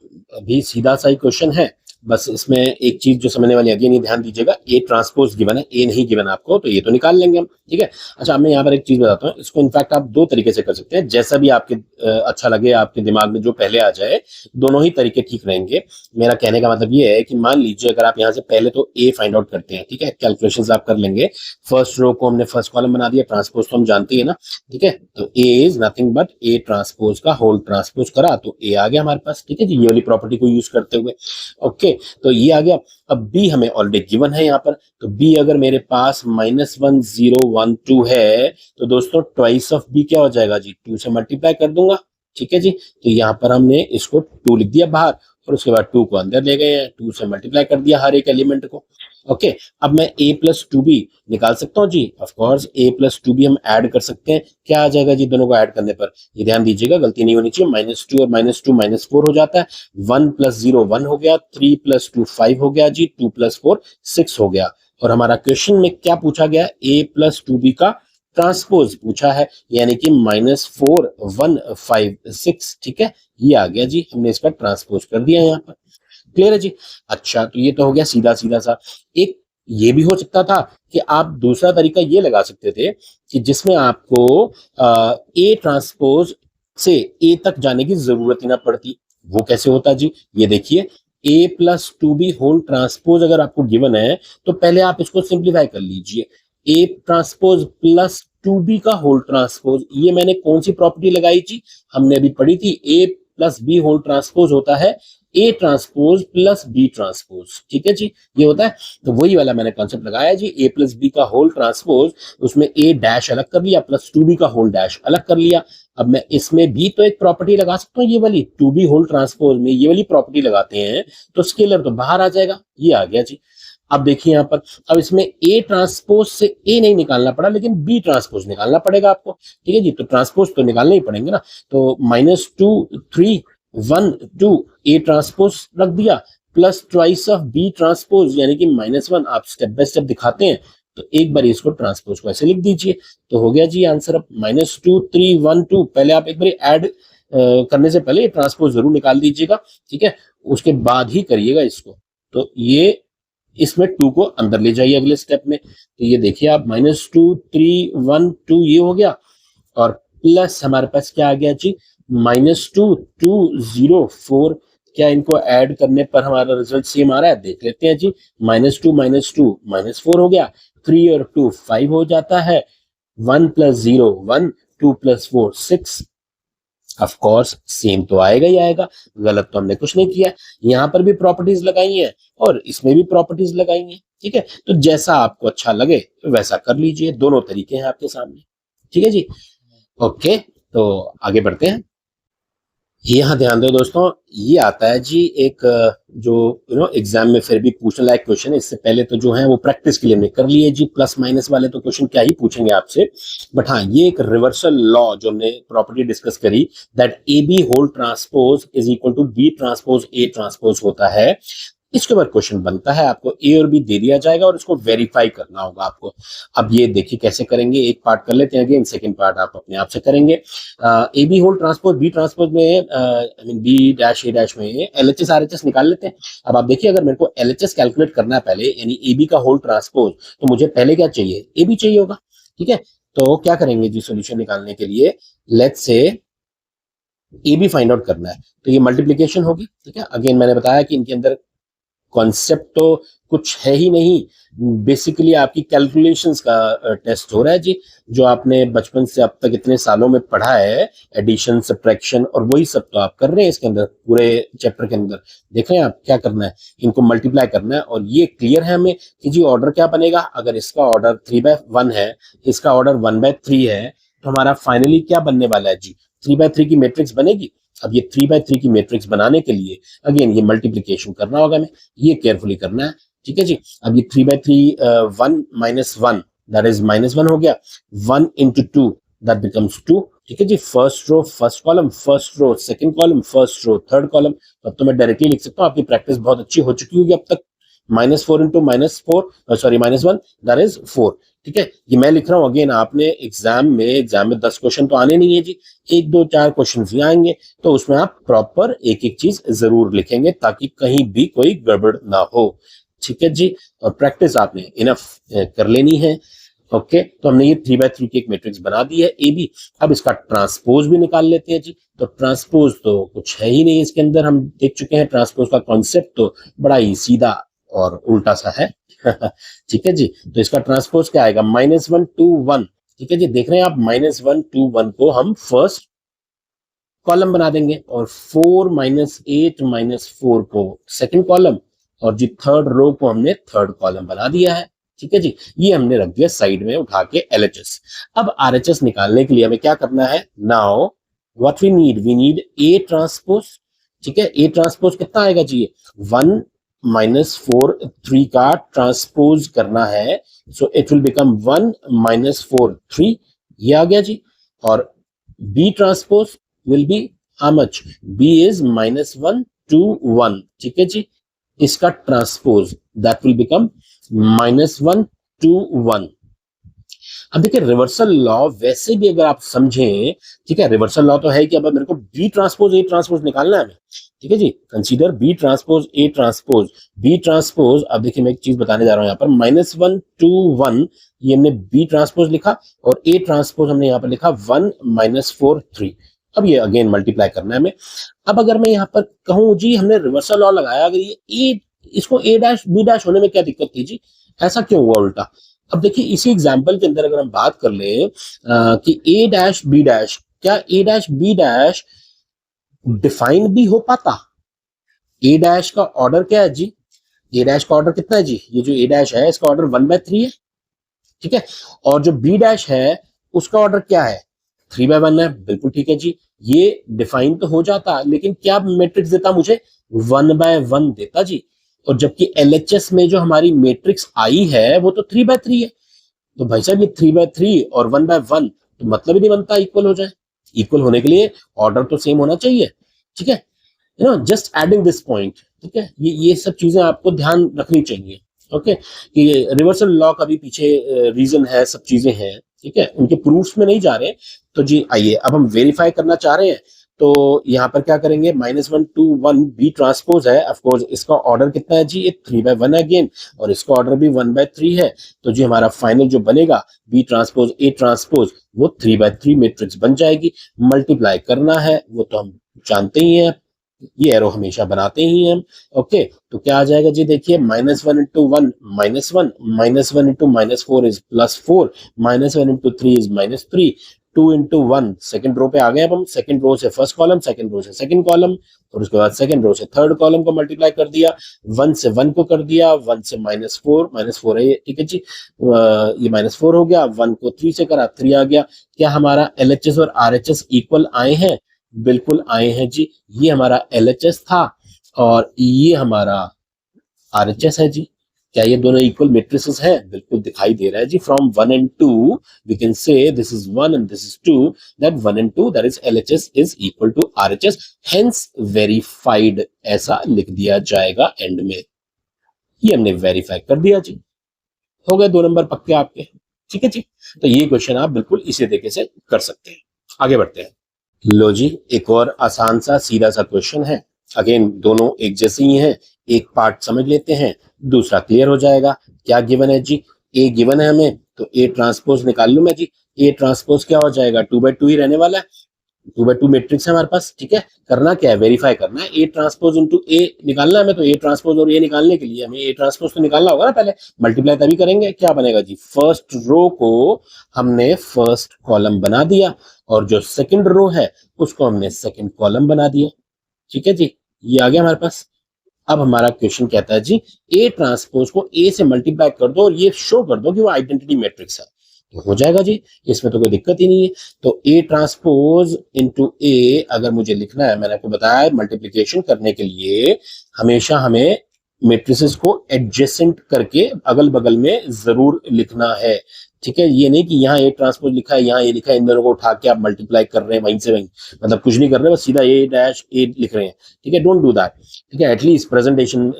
भी सीधा सा ही क्वेश्चन है, बस इसमें एक चीज जो समझने वाली अगेन ये ध्यान दीजिएगा, ए ट्रांसपोज गिवन है, ए नहीं गिवन आपको, तो ये तो निकाल लेंगे हम। ठीक है, अच्छा मैं यहाँ पर एक चीज बताता हूँ, इसको इनफैक्ट आप दो तरीके से कर सकते हैं, जैसा भी आपके अच्छा लगे, आपके दिमाग में जो पहले आ जाए, दोनों ही तरीके ठीक रहेंगे। मेरा कहने का मतलब ये है कि मान लीजिए अगर आप यहाँ से पहले तो ए फाइंड आउट करते हैं, ठीक है, कैलकुलेशंस आप कर लेंगे, फर्स्ट रो को हमने फर्स्ट कॉलम बना दिया, ट्रांसपोज तो हम जानते हैं ना। ठीक है, तो A is nothing but A transpose का होल ट्रांसपोज करा तो ए आ गया हमारे पास। ठीक है जी, ये वाली प्रॉपर्टी को यूज करते हुए। ओके, तो ये आ गया। अब बी हमें ऑलरेडी गिवन है यहाँ पर, तो बी अगर मेरे पास -1012 है, तो दोस्तों ट्वाइस ऑफ बी क्या हो जाएगा जी, 2 से मल्टीप्लाई कर दूंगा। ठीक है जी, तो यहाँ पर हमने इसको 2 लिख दिया बाहर, और उसके बाद 2 को अंदर ले गए हैं, 2 से मल्टीप्लाई कर दिया हर एक एलिमेंट को। ओके, अब मैं a प्लस 2b निकाल सकता हूँ जी, of course a plus 2b हम ऐड कर सकते हैं। क्या आ जाएगा जी दोनों को ऐड करने पर, ये ध्यान दीजिएगा, गलती नहीं होनी चाहिए, -2 और -2 -4 हो जाता है, 1 + 0 1 हो गया, 3 + 2 5 हो गया जी, 2 + 4 6 हो गया। और हमारा क्वेश्चन में क्या पूछा गया, a प्लस 2b का ट्रांसपोज पूछा है, यानी कि -4 1 5 6। ठीक है, ये आ गया जी, हमने इसका ट्रांसपोज कर दिया यहाँ पर। क्लियर है जी। अच्छा, तो ये तो हो गया सीधा सीधा सा। एक ये भी हो सकता था कि आप दूसरा तरीका ये लगा सकते थे कि जिसमें आपको ए ट्रांसपोज से ए तक जाने की जरूरत ही ना पड़ती। वो कैसे होता जी, ये देखिए, ए प्लस 2b होल ट्रांसपोज अगर आपको गिवन है, तो पहले आप इसको सिंप्लीफाई कर लीजिए। ए ट्रांसपोज प्लस 2b का होल ट्रांसपोज, ये मैंने कौन सी प्रॉपर्टी लगाई जी, हमने अभी पढ़ी थी, A plus B whole transpose होता है A transpose plus B transpose. ठीक है जी, ये होता है। तो वही वाला मैंने कॉन्सेप्ट लगाया जी, ए प्लस बी का होल ट्रांसपोज, उसमें ए डैश अलग कर लिया, प्लस 2b का होल डैश अलग कर लिया। अब मैं इसमें भी तो एक प्रॉपर्टी लगा सकता हूँ, ये वाली 2b होल ट्रांसपोज में ये वाली प्रॉपर्टी लगाते हैं तो स्केलर तो बाहर आ जाएगा, ये आ गया जी। अब देखिए यहाँ पर, अब इसमें ए ट्रांसपोज से ए नहीं निकालना पड़ा, लेकिन बी ट्रांसपोज निकालना पड़ेगा आपको। ठीक है जी, तो ट्रांसपोज तो निकालने ही पड़ेंगे ना, तो -2 3 1 2 ए ट्रांसपोज रख दिया, plus twice of B transpose, यानी कि -1। आप स्टेप बाय स्टेप दिखाते हैं, तो एक बार इसको ट्रांसपोज को ऐसे लिख दीजिए, तो हो गया जी आंसर। अब -2 3 1 2, पहले आप एक बार ऐड करने से पहले ट्रांसपोज जरूर निकाल दीजिएगा। ठीक है, उसके बाद ही करिएगा इसको। तो ये इसमें 2 को अंदर ले जाइए अगले स्टेप में, तो ये देखिए आप -2 3 1 2 ये हो गया, और प्लस हमारे पास क्या आ गया जी, -2 2 0 4। क्या इनको ऐड करने पर हमारा रिजल्ट सेम आ रहा है, देख लेते हैं जी। -2 -2 -4 हो गया, 3 और 2 5 हो जाता है, 1 + 0 1 2 + 4 6। ऑफ कोर्स सेम तो आएगा ही आएगा, गलत तो हमने कुछ नहीं किया। यहाँ पर भी प्रॉपर्टीज लगाई हैं और इसमें भी प्रॉपर्टीज लगाई हैं। ठीक है, तो जैसा आपको अच्छा लगे वैसा कर लीजिए, दोनों तरीके हैं आपके सामने। ठीक है जी, ओके, तो आगे बढ़ते हैं। यहाँ ध्यान दो दोस्तों, ये आता है जी एक जो एग्जाम में फिर भी पूछने लायक क्वेश्चन है। इससे पहले तो जो है वो प्रैक्टिस के लिए हमने कर लिए जी, प्लस माइनस वाले तो क्वेश्चन क्या ही पूछेंगे आपसे, बट हाँ ये एक रिवर्सल लॉ जो हमने प्रॉपर्टी डिस्कस करी, that A B whole transpose is equal to B transpose A transpose होता है। इसके बाद क्वेश्चन बनता है, आपको ए और बी दे दिया जाएगा और इसको वेरीफाई करना होगा आपको। अब ये देखिए कैसे करेंगे, एक पार्ट कर लेते हैं, अगेन सेकंड पार्ट आप अपने आप से करेंगे। A B whole transpose B transpose में I mean B dash A dash में एलएचएस आरएचएस निकाल लेते हैं। अब आप देखिए, अगर मेरे को एलएचएस कैलकुलेट करना है पहले, यानी ए बी का होल ट्रांसपोज, तो मुझे पहले क्या चाहिए, ए बी चाहिए होगा। ठीक है, तो क्या करेंगे जी सोल्यूशन निकालने के लिए, let's say A B find out करना है, तो ये मल्टीप्लीकेशन होगी। ठीक है, अगेन मैंने बताया कि इनके अंदर कॉन्सेप्ट तो कुछ है ही नहीं, बेसिकली आपकी कैलकुलेशंस का टेस्ट हो रहा है जी, जो आपने बचपन से अब तक इतने सालों में पढ़ा है, एडिशन सब्ट्रैक्शन, और वही सब तो आप कर रहे हैं इसके अंदर, पूरे चैप्टर के अंदर। देख रहे हैं आप क्या करना है, इनको मल्टीप्लाई करना है, और ये क्लियर है हमें कि जी ऑर्डर क्या बनेगा। अगर इसका ऑर्डर 3/1 है, इसका ऑर्डर 1/3 है, तो हमारा फाइनली क्या बनने वाला है जी, 3/3 की मैट्रिक्स बनेगी। अब ये 3/3 की मैट्रिक्स बनाने के लिए अगेन ये मल्टीप्लीकेशन करना होगा, हमें ये केयरफुली करना है, ठीक है जी। अब ये 3/3 1 - 1 दैट इज -1 हो गया, 1 × 2 दैट बिकम्स 2, ठीक है जी। First row first column, first row second column, first row third column. अब तो मैं डायरेक्टली लिख सकता हूँ, आपकी प्रैक्टिस बहुत अच्छी हो चुकी होगी अब तक। -4 × -4 सॉरी -1 दैट इज 4, ठीक है। ये मैं लिख रहा हूँ, अगेन आपने एग्जाम में 10 क्वेश्चन तो आने नहीं है जी, 1 2 4 क्वेश्चन ही आएंगे, तो उसमें आप प्रॉपर एक एक चीज जरूर लिखेंगे ताकि कहीं भी कोई गड़बड़ ना हो, ठीक है जी। और प्रैक्टिस आपने इनफ कर लेनी है, ओके। तो हमने ये 3/3 की एक मैट्रिक्स बना दी है ए बी। अब इसका ट्रांसपोज भी निकाल लेते हैं जी। तो ट्रांसपोज तो कुछ है ही नहीं इसके अंदर, हम देख चुके हैं ट्रांसपोज का कॉन्सेप्ट तो बड़ा ही सीधा और उल्टा सा है ठीक है जी। तो इसका ट्रांसपोज क्या आएगा, -1 to 1, ठीक है जी। देख रहे हैं आप, -1 to 1 को हम फर्स्ट कॉलम बना देंगे, और 4 - 8 - 4 को सेकंड कॉलम, और जी थर्ड रो को हमने थर्ड कॉलम बना दिया है, ठीक है जी। ये हमने रख दिया साइड में उठा के LHS। अब RHS निकालने के लिए हमें क्या करना है, now what we need A transpose, ठीक है। A ट्रांसपोज कितना आएगा जी, 1 - 4 3 का ट्रांसपोज करना है, सो इट विल बिकम 1 - 4 3, ये आ गया जी। और B transpose will be how much, B is -1 to 1, ठीक है जी। इसका transpose that will become -1 to 1। अब देखिए रिवर्सल लॉ वैसे भी अगर आप समझें, ठीक है, रिवर्सल लॉ तो है कि अब मेरे को B ट्रांसपोज A ट्रांसपोज निकालना है हमें, ठीक है जी। Consider B transpose A transpose, B transpose. अब देखिए मैं एक चीज बताने जा रहा हूं यहाँ पर, -1 to 1 ये हमने B ट्रांसपोज लिखा, और A ट्रांसपोज हमने यहाँ पर लिखा 1 - 4 3। अब ये अगेन मल्टीप्लाई करना है हमें। अब अगर मैं यहाँ पर कहूँ जी हमने रिवर्सल लॉ लगाया, अगर ये ए, इसको A' B' होने में क्या दिक्कत थी जी, ऐसा क्यों हुआ उल्टा। अब देखिए इसी एग्जाम्पल के अंदर अगर हम बात कर ले कि A' B', क्या A' B' डिफाइन भी हो पाता। A' का ऑर्डर क्या है जी, A' का ऑर्डर कितना है जी, ये जो A' है इसका ऑर्डर 1/3 है, ठीक है। और जो B' है उसका ऑर्डर क्या है, 3/1 है, बिल्कुल ठीक है जी। ये डिफाइन तो हो जाता, लेकिन क्या मैट्रिक्स देता मुझे, 1/1 देता जी। और जबकि LHS में जो हमारी मैट्रिक्स आई है वो तो 3/3 है, तो भाई साहब ये 3/3 और 1/1 तो मतलब ही नहीं बनता इक्वल हो जाए। इक्वल होने के लिए ऑर्डर तो सेम होना चाहिए, ठीक है। जस्ट एडिंग दिस पॉइंट, ठीक है। ये सब चीजें आपको ध्यान रखनी चाहिए, ओके। कि रिवर्सल लॉ का भी पीछे रीजन है, सब चीजें हैं, ठीक है। उनके प्रूफ्स में नहीं जा रहे। तो जी आइए अब हम वेरीफाई करना चाह रहे हैं, तो यहाँ पर क्या करेंगे, -1 to 1 B ट्रांसपोज है, ऑफकोर्स इसका ऑर्डर कितना है जी, ये 3/1 है अगेन, और इसका ऑर्डर भी 1/3 है। तो जी हमारा फाइनल जो बनेगा B ट्रांसपोज A ट्रांसपोज वो 3/3 मैट्रिक्स बन जाएगी। मल्टीप्लाई करना है वो तो हम जानते ही हैं, ये एरो हमेशा बनाते ही हैं हम, ओके। तो क्या आ जाएगा जी, देखिए -1 × 1 -1 -1 × -4 इज +4 -1 × 3 इज -3 2 × 1 सेकंड रो पे आ गए। अब हम सेकंड रो से फर्स्ट कॉलम, सेकंड रो से सेकंड कॉलम, और उसके बाद सेकंड रो से थर्ड कॉलम को मल्टीप्लाई कर दिया, 1 से 1 को कर दिया, 1 से -4 है, ठीक है जी। ये -4 हो गया, 1 को 3 से करा, 3 आ गया। क्या हमारा LHS और RHS इक्वल आए हैं, बिल्कुल आए हैं जी। ये हमारा LHS था और ये हमारा RHS है जी। क्या ये दोनों इक्वल मैट्रिसेस हैं, बिल्कुल दिखाई दे रहा है जी। From 1 and 2 we can say this is 1 and this is 2, that 1 and 2 that is LHS is equal to RHS, hence verified ऐसा लिख दिया जाएगा एंड में। ये हमने वेरीफाई कर दिया जी, हो गए 2 नंबर पक्के आपके, ठीक है जी। तो ये क्वेश्चन आप बिल्कुल इसी तरीके से कर सकते हैं। आगे बढ़ते हैं। लो जी एक और आसान सा सीधा सा क्वेश्चन है, अगेन दोनों एक जैसे ही हैं, एक पार्ट समझ लेते हैं दूसरा क्लियर हो जाएगा। क्या गिवन है जी, ए गिवन है हमें, तो ए ट्रांसपोज निकाल लूं मैं जी। ए ट्रांसपोज क्या हो जाएगा, 2/2 ही रहने वाला है, 2x2 मैट्रिक्स है हमारे पास, ठीक है। करना क्या है, वेरीफाई करना है, ए ट्रांसपोज इंटू ए निकालना है हमें। तो ए ट्रांसपोज और ए निकालने के लिए हमें ए ट्रांसपोज तो निकालना होगा ना पहले, मल्टीप्लाई तभी करेंगे। क्या बनेगा जी, फर्स्ट रो को हमने फर्स्ट कॉलम बना दिया और जो सेकंड रो है उसको हमने सेकंड कॉलम बना दिया, ठीक है जी। ये आ गया हमारे पास। अब हमारा क्वेश्चन कहता है जी ए ट्रांसपोज को ए से मल्टीप्लाई कर दो और ये शो कर दो कि वो आइडेंटिटी मैट्रिक्स है। तो हो जाएगा जी, इसमें तो कोई दिक्कत ही नहीं है। तो ए ट्रांसपोज इनटू ए अगर मुझे लिखना है, मैंने आपको बताया मल्टीप्लिकेशन करने के लिए हमेशा हमें मैट्रिसेस को एडजेसेंट करके अगल बगल में जरूर लिखना है, ठीक है। ये नहीं कि यहाँ ए ट्रांसपोज लिखा है, यहाँ ए लिखा है, इन दोनों को उठा के आप मल्टीप्लाई कर रहे हैं वहीं से वहीं, मतलब कुछ नहीं कर रहे, बस सीधा ए डैश ए लिख रहे हैं, ठीक है। डोंट डू दैट, ठीक है। At least presentation,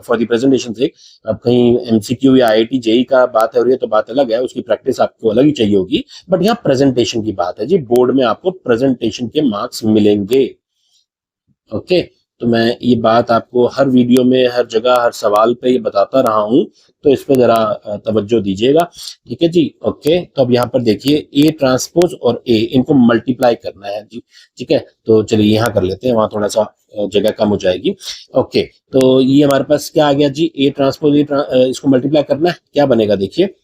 for the presentation से, अब कहीं एमसीक्यू या आईआईटी जेई का बात है और ये तो बात अलग है, उसकी प्रैक्टिस आपको अलग ही चाहिए होगी, बट यहाँ प्रेजेंटेशन की बात है जी। बोर्ड में आपको प्रेजेंटेशन के मार्क्स मिलेंगे, ओके। तो मैं ये बात आपको हर वीडियो में, हर जगह, हर सवाल पे ये बताता रहा हूं, तो इस पे जरा तवज्जो दीजिएगा, ठीक है जी। ओके, तो अब यहाँ पर देखिए ए ट्रांसपोज और ए, इनको मल्टीप्लाई करना है जी, ठीक है। तो चलिए यहाँ कर लेते हैं, वहां थोड़ा सा जगह कम हो जाएगी। ओके, तो ये हमारे पास क्या आ गया जी, ए ट्रांसपोज इसको मल्टीप्लाई करना है, क्या बनेगा देखिए,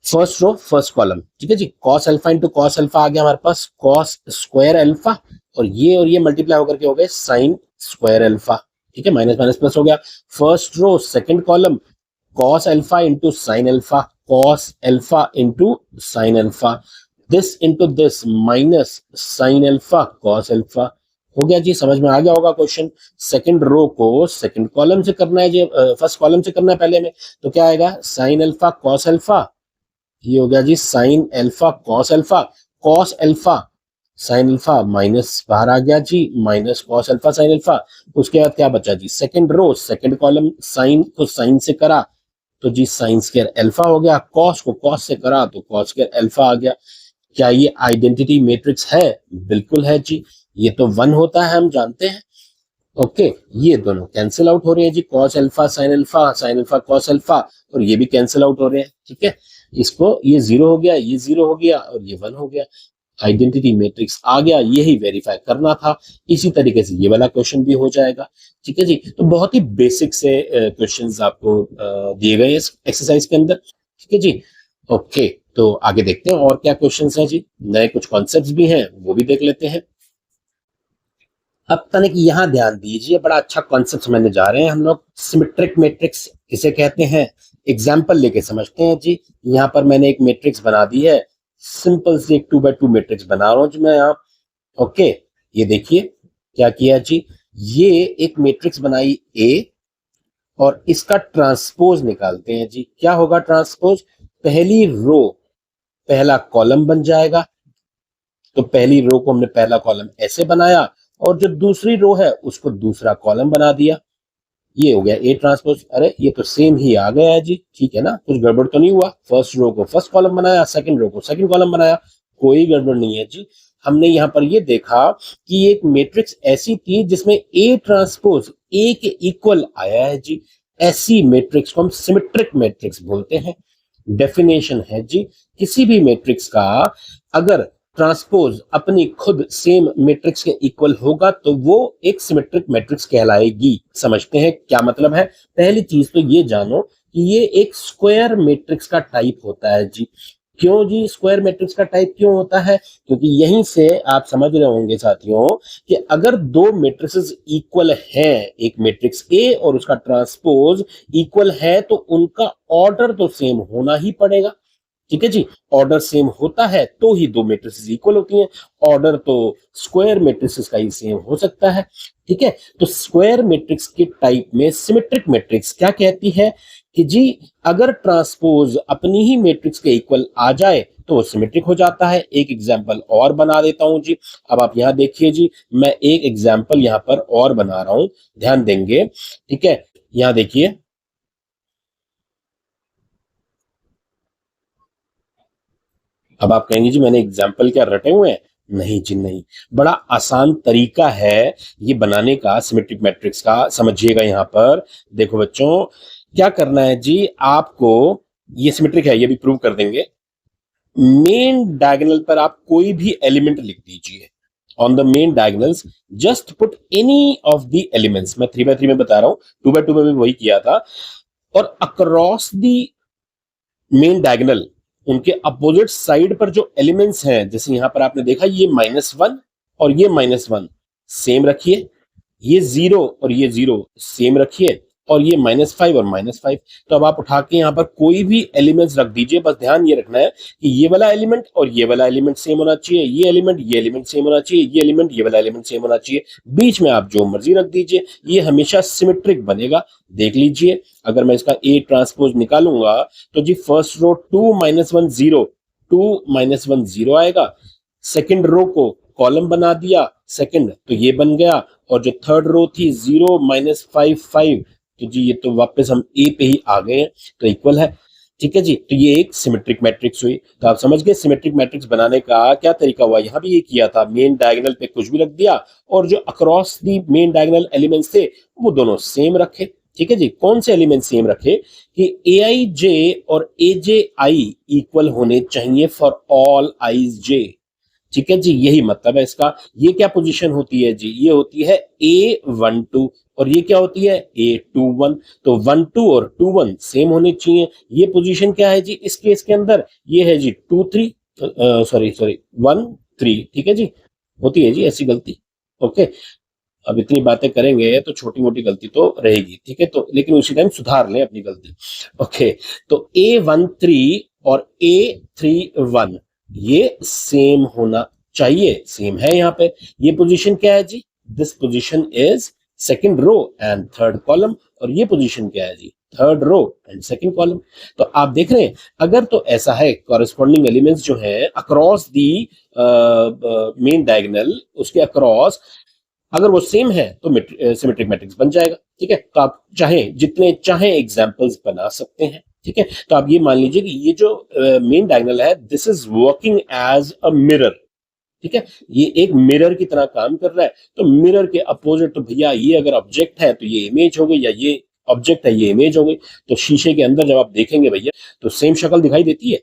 फर्स्ट रो फर्स्ट कॉलम, ठीक है जी। Cos alpha into cos alpha आ गया हमारे पास, कॉस स्क्वायर अल्फा, और ये मल्टीप्लाई होकर के हो गए साइन स्क्वायर अल्फा, ठीक है। माइनस माइनस प्लस हो गया। First row second column, cos alpha into sine alpha, cos alpha into sine alpha, this into this minus sine alpha cos alpha. हो गया जी, समझ में आ गया होगा क्वेश्चन। सेकंड रो को सेकंड कॉलम से करना है जी, फर्स्ट कॉलम से करना है पहले में, तो क्या आएगा, साइन अल्फा कॉस अल्फा, ये हो गया जी sine alpha cos alpha, cos alpha sine alpha minus बाहर आ गया जी, minus cos alpha sine alpha. उसके बाद क्या बचा जी, second row second column, sine को साइन से करा तो जी साइन स्क्वायर अल्फा हो गया, कॉस को कॉस से करा तो कॉस स्क्वायर अल्फा आ गया। क्या ये आइडेंटिटी मैट्रिक्स है, बिल्कुल है जी। ये तो 1 होता है, हम जानते हैं, ओके। ये दोनों कैंसिल आउट हो रहे हैं जी, cos alpha sine alpha cos alpha, और ये भी कैंसिल आउट हो रहे हैं, ठीक है। इसको ये 0 हो गया, ये 0 हो गया और ये 1 हो गया, आइडेंटिटी मैट्रिक्स आ गया। यही वेरीफाई करना था। इसी तरीके से ये वाला क्वेश्चन भी हो जाएगा, ठीक है जी। तो बहुत ही बेसिक से क्वेश्चंस आपको दिए गए इस एक्सरसाइज के अंदर, ठीक है जी। ओके, तो आगे देखते हैं और क्या क्वेश्चंस हैं जी, नए कुछ कॉन्सेप्ट्स भी हैं, वो भी देख लेते हैं। अब तनिक यहाँ ध्यान दीजिए, बड़ा अच्छा कॉन्सेप्ट समझने जा रहे हैं हम लोग। सिमेट्रिक मैट्रिक्स किसे कहते हैं, एग्जाम्पल लेके समझते हैं जी। यहाँ पर मैंने एक मैट्रिक्स बना दी है, सिंपल सी एक 2x2 मैट्रिक्स बना रहा हूं जी मैं यहाँ, ओके। ये देखिए क्या किया जी, ये एक मैट्रिक्स बनाई ए और इसका ट्रांसपोज निकालते हैं जी। क्या होगा ट्रांसपोज, पहली रो पहला कॉलम बन जाएगा, तो पहली रो को हमने पहला कॉलम ऐसे बनाया और जो दूसरी रो है उसको दूसरा कॉलम बना दिया। ये हो गया ए ट्रांसपोज। अरे ये तो सेम ही आ गया है जी, ठीक है ना, कुछ गड़बड़ तो नहीं हुआ। फर्स्ट रो को फर्स्ट कॉलम बनाया, सेकंड रो को सेकंड कॉलम बनाया, कोई गड़बड़ नहीं है जी। हमने यहाँ पर ये देखा कि एक मैट्रिक्स ऐसी थी जिसमें ए ट्रांसपोज ए के इक्वल आया है जी। ऐसी मैट्रिक्स को हम सिमेट्रिक मैट्रिक्स बोलते हैं। डेफिनेशन है जी, किसी भी मैट्रिक्स का अगर ट्रांसपोज अपनी खुद सेम मैट्रिक्स के इक्वल होगा तो वो एक सिमेट्रिक मैट्रिक्स कहलाएगी। समझते हैं क्या मतलब है। पहली चीज तो ये जानो कि ये एक स्क्वायर मैट्रिक्स का टाइप होता है जी। क्यों जी स्क्वायर मैट्रिक्स का टाइप क्यों होता है, क्योंकि यहीं से आप समझ रहे होंगे साथियों कि अगर दो मैट्रिक्सेस इक्वल हैं, एक मैट्रिक्स ए और उसका ट्रांसपोज इक्वल है, तो उनका ऑर्डर तो सेम होना ही पड़ेगा, ठीक है जी। ऑर्डर सेम होता है तो ही दो मैट्रिसेस इक्वल होती हैं। ऑर्डर तो स्क्वायर मैट्रिसेस का ही सेम हो सकता है, ठीक है। तो स्क्वायर मैट्रिक्स के टाइप में सिमेट्रिक मैट्रिक्स क्या कहती है कि जी अगर ट्रांसपोज अपनी ही मैट्रिक्स के इक्वल आ जाए तो वो सिमेट्रिक हो जाता है। एक एग्जांपल और बना देता हूं जी। अब आप यहां देखिए जी, मैं एक एग्जांपल यहां पर और बना रहा हूं, ध्यान देंगे, ठीक है। यहां देखिए, अब आप कहेंगे जी मैंने एग्जाम्पल क्या रटे हुए हैं, नहीं जी नहीं, बड़ा आसान तरीका है ये बनाने का सिमेट्रिक मैट्रिक्स का। समझिएगा यहाँ पर, देखो बच्चों क्या करना है जी, आपको ये सिमेट्रिक है ये भी प्रूव कर देंगे। मेन डायगोनल पर आप कोई भी एलिमेंट लिख दीजिए। On the main diagonals just put any of the elements. मैं 3x3 में बता रहा हूं, 2x2 में भी वही किया था। और अक्रॉस द मेन डायगोनल उनके अपोजिट साइड पर जो एलिमेंट्स हैं, जैसे यहां पर आपने देखा ये -1 और ये -1 सेम रखिए, ये 0 और ये 0 सेम रखिए, और ये -5 और -5। तो अब आप उठा के यहाँ पर कोई भी एलिमेंट्स रख दीजिए। बस ध्यान ये रखना है कि ये वाला एलिमेंट और ये वाला एलिमेंट सेम होना चाहिए, ये एलिमेंट सेम होना चाहिए, ये एलिमेंट ये वाला एलिमेंट सेम होना चाहिए। बीच में आप जो मर्जी रख दीजिए, ये हमेशा सिमेट्रिक बनेगा। देख लीजिए, अगर मैं इसका ए ट्रांसपोज निकालूंगा तो जी फर्स्ट रो 2 -1 0, 2 -1 0 आएगा। सेकंड रो को कॉलम बना दिया सेकंड, तो ये बन गया। और जो थर्ड रो थी 0 -5 5, तो जी ये तो वापस हम ए पे ही आ गए हैं, तो इक्वल है। ठीक है जी, तो ये एक सिमेट्रिक मैट्रिक्स हुई। तो आप समझ गए सिमेट्रिक मैट्रिक्स बनाने का क्या तरीका हुआ। यहाँ भी ये किया था, मेन डायगोनल पे कुछ भी रख दिया और जो across the main diagonal elements थे वो दोनों सेम रखे। ठीक है जी, कौन से एलिमेंट सेम रखे कि ए आई जे और ए जे आई इक्वल होने चाहिए फॉर ऑल आई जे। ठीक है जी, यही मतलब है इसका। ये क्या पोजीशन होती है जी, ये होती है A12 और ये क्या होती है A21। तो 12 और 21 सेम होने चाहिए। ये पोजीशन क्या है जी इस केस के अंदर, ये है जी 2 3 सॉरी 1 3। ठीक है जी, होती है जी ऐसी गलती। ओके, अब इतनी बातें करेंगे तो छोटी मोटी गलती तो रहेगी। ठीक है, तो लेकिन उसी टाइम सुधार लें अपनी गलती। ओके, तो A13 और A31 ये सेम होना चाहिए, सेम है यहाँ पे। ये पोजीशन क्या है जी, this position is second row and third column, और ये पोजीशन क्या है जी, third row and second column. तो आप देख रहे हैं, अगर तो ऐसा है कॉरेस्पॉन्डिंग एलिमेंट्स जो है अक्रॉस दी मेन डायगोनल, उसके अक्रॉस अगर वो सेम है तो सिमेट्रिक मैट्रिक्स बन जाएगा। ठीक है, तो आप चाहें जितने चाहें एग्जांपल्स बना सकते हैं। ठीक है, तो आप ये मान लीजिए कि ये जो मेन डायगोनल है this is working as a mirror. ठीक है, ये एक मिरर की तरह काम कर रहा है। तो मिरर के अपोजिट, तो भैया ये अगर ऑब्जेक्ट है तो ये इमेज हो गई, या ये ऑब्जेक्ट है ये इमेज हो गई। तो शीशे के अंदर जब आप देखेंगे भैया तो सेम शक्ल दिखाई देती है।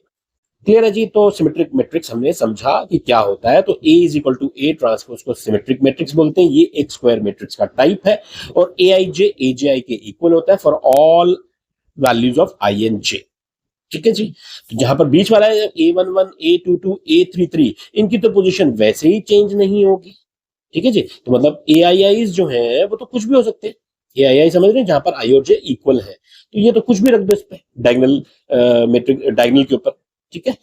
क्लियर है जी, तो सिमेट्रिक मैट्रिक्स हमने समझा कि क्या होता है। तो A is equal to A transpose को सिमेट्रिक मैट्रिक्स बोलते हैं। ये एक स्क्वायर मैट्रिक्स का टाइप है और ए आई जे ए जे आई के इक्वल होता है for all values of i and j. ठीक है जी, तो जहां पर बीच वाला है A11 A22 A33, इनकी तो पोजीशन वैसे ही चेंज नहीं होगी। ठीक है जी, तो मतलब ए आई आई जो है वो तो कुछ भी हो सकते हैं। ए आई आई समझ रहे हैं, जहां पर आई और जे इक्वल है, तो ये तो कुछ भी रख दो इस पे डायगोनल मैट्रिक डायगोनल के ऊपर। ठीक है,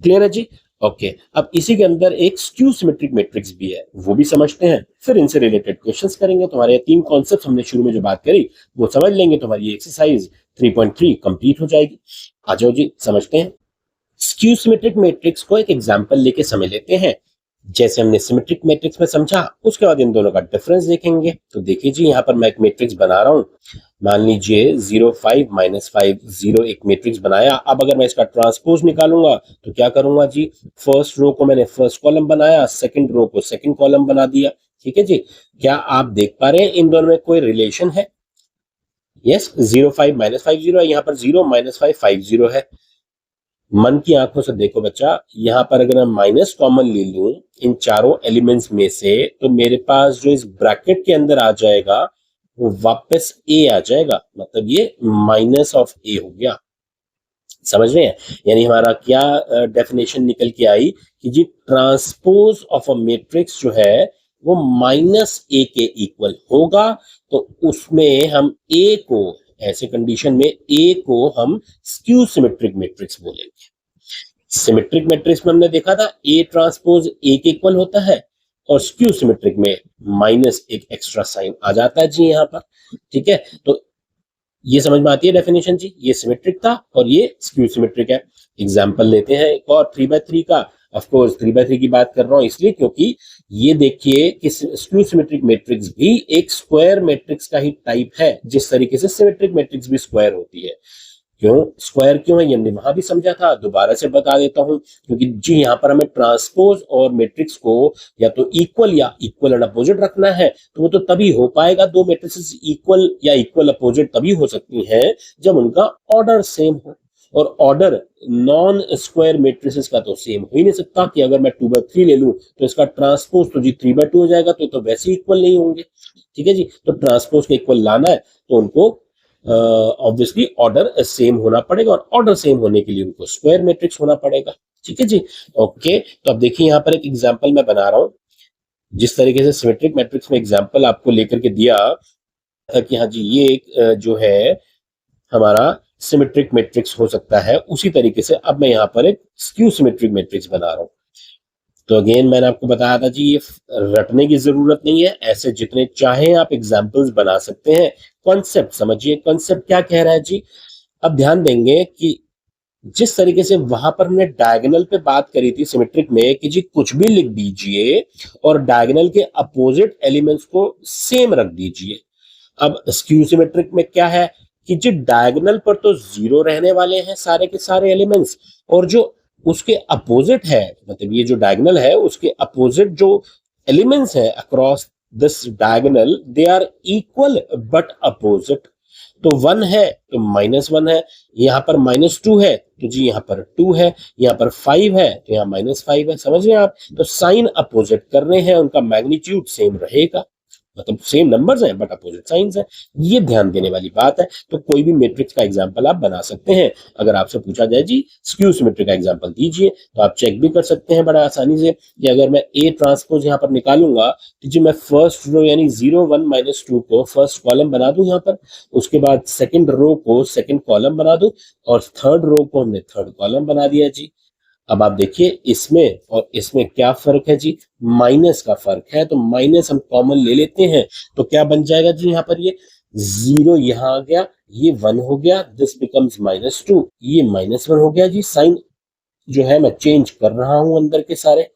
क्लियर है जी। ओके, अब इसी के अंदर एक स्क्यू सिमेट्रिक मैट्रिक्स भी है, वो भी समझते हैं, फिर इनसे रिलेटेड क्वेश्चंस करेंगे। तुम्हारे 3 कॉन्सेप्ट हमने शुरू में जो बात करी वो समझ लेंगे, तुम्हारी एक्सरसाइज 3.3 कंप्लीट हो जाएगी। आ जाओ जी समझते हैं। स्क्यू सिमेट्रिक मैट्रिक्स को एक एग्जांपल लेके समझ लेते हैं। जैसे हमने सिमेट्रिक मैट्रिक्स में समझा, उसके बाद इन दोनों का डिफरेंस देखेंगे। तो देखिए जी, यहाँ पर मैं एक मैट्रिक्स बना रहा हूं। मान लीजिए 0 5 -5 0 एक मैट्रिक्स बनाया। अब अगर मैं इसका ट्रांसपोज निकालूंगा तो क्या करूंगा जी, फर्स्ट रो को मैंने फर्स्ट कॉलम बनाया, सेकंड रो को सेकंड कॉलम बना दिया। ठीक है जी, क्या आप देख पा रहे हैं इन दोनों में कोई रिलेशन है? यस, 0 5 -5 0 है, यहाँ पर 0 -5 5 0 है। मन की आंखों से देखो बच्चा, यहाँ पर अगर मैं माइनस कॉमन ले लूं इन चारों एलिमेंट्स में से, तो मेरे पास जो इस ब्रैकेट के अंदर आ जाएगा वो वापस ए आ जाएगा, मतलब ये माइनस ऑफ ए हो गया। समझ रहे हैं, यानी हमारा क्या डेफिनेशन निकल के आई कि जी ट्रांसपोज ऑफ अ मैट्रिक्स जो है वो माइनस ए के इक्वल होगा। तो उसमें हम ए को, ऐसे कंडीशन में ए को हम स्क्यू सिमेट्रिक मैट्रिक्स बोलेंगे। सिमेट्रिक मैट्रिक्स में हमने देखा था ए ट्रांसपोज ए के इक्वल होता है, और स्क्यू सिमेट्रिक में माइनस एक एक्स्ट्रा साइन आ जाता है जी यहाँ पर। ठीक है, तो ये समझ में आती है डेफिनेशन जी, ये सिमेट्रिक था और ये स्क्यू सिमेट्रिक है। एग्जांपल लेते हैं एक और 3/3 का। ऑफ कोर्स 3/3 की बात कर रहा हूं इसलिए क्योंकि ये देखिए कि स्क्यू सिमेट्रिक मैट्रिक्स भी एक स्क्वायर मैट्रिक्स का ही टाइप है, जिस तरीके से सिमेट्रिक मैट्रिक्स भी स्क्वायर होती है। क्यों स्क्वायर क्यों है ये हमने वहां भी समझा था, दोबारा से बता देता हूं, क्योंकि जी यहाँ पर हमें ट्रांसपोज और मैट्रिक्स को या तो इक्वल या इक्वल एंड अपोजिट रखना है। तो वो तो तभी हो पाएगा, दो मैट्रिसेस इक्वल या इक्वल अपोजिट तभी हो सकती हैं जब उनका ऑर्डर सेम हो। और ऑर्डर नॉन स्क्वायर मैट्रिसेस का तो सेम हो ही नहीं सकता कि अगर मैं 2/3 ले लूं तो इसका ट्रांसपोज तो जी 3/2 हो जाएगा, तो वैसे इक्वल नहीं होंगे। ठीक है जी, तो ट्रांसपोज के इक्वल लाना है तो उनको ऑब्वियसली ऑर्डर सेम होना पड़ेगा, और ऑर्डर सेम होने के लिए उनको स्क्वायर मैट्रिक्स होना पड़ेगा। ठीक है जी, ओके। तो अब देखिए यहाँ पर एक एग्जांपल मैं बना रहा हूँ। जिस तरीके से सिमेट्रिक मैट्रिक्स में एग्जांपल आपको लेकर के दिया था कि हाँ जी ये एक जो है हमारा सिमेट्रिक मैट्रिक्स हो सकता है, उसी तरीके से अब मैं यहाँ पर एक स्क्यू सिमेट्रिक मैट्रिक्स बना रहा हूँ। तो अगेन मैंने आपको बताया था जी ये रटने की जरूरत नहीं है, ऐसे जितने चाहे आप एग्जाम्पल्स बना सकते हैं। कॉन्सेप्ट समझिए, कॉन्सेप्ट क्या कह रहा है जी। अब ध्यान देंगे कि जिस तरीके से वहां पर हमने डायगोनल पे बात करी थी सिमेट्रिक में कि जी कुछ भी लिख दीजिए और डायगोनल के अपोजिट एलिमेंट्स को सेम रख दीजिए। अब स्क्यू सिमेट्रिक में क्या है कि जो डायगोनल पर तो जीरो रहने वाले हैं सारे के सारे एलिमेंट्स, और जो उसके अपोजिट है, मतलब ये जो डायगोनल है उसके अपोजिट जो एलिमेंट्स है across this diagonal, they are equal but opposite. तो 1 है तो -1 है, यहाँ पर -2 है तो जी यहाँ पर 2 है, यहाँ पर 5 है तो यहाँ -5 है। समझ रहे हैं आप? तो साइन अपोजिट कर रहे हैं, उनका मैग्नीट्यूड सेम रहेगा, मतलब सेम नंबर्स हैं बट अपोजिट साइंस है। ये ध्यान देने वाली बात है। तो कोई भी मैट्रिक्स का एग्जांपल आप बना सकते हैं। अगर आपसे पूछा जाए जी स्क्यू सिमेट्री का एग्जांपल दीजिए, तो आप चेक भी कर सकते हैं बड़ा आसानी से कि अगर मैं ए ट्रांसपोज यहाँ पर निकालूंगा तो जी मैं फर्स्ट रो यानी 0 1 -2 को फर्स्ट कॉलम बना दूं यहाँ पर, उसके बाद सेकंड रो को सेकंड कॉलम बना दूं, और थर्ड रो को हमने थर्ड कॉलम बना दिया जी। अब आप देखिए इसमें और इसमें क्या फर्क है जी, माइनस का फर्क है, तो माइनस हम कॉमन ले लेते हैं तो क्या बन जाएगा जी, यहाँ पर ये 0 यहाँ आ गया, ये 1 हो गया, दिस बिकम्स -2, ये -1 हो गया जी। साइन जो है मैं चेंज कर रहा हूं अंदर के सारे,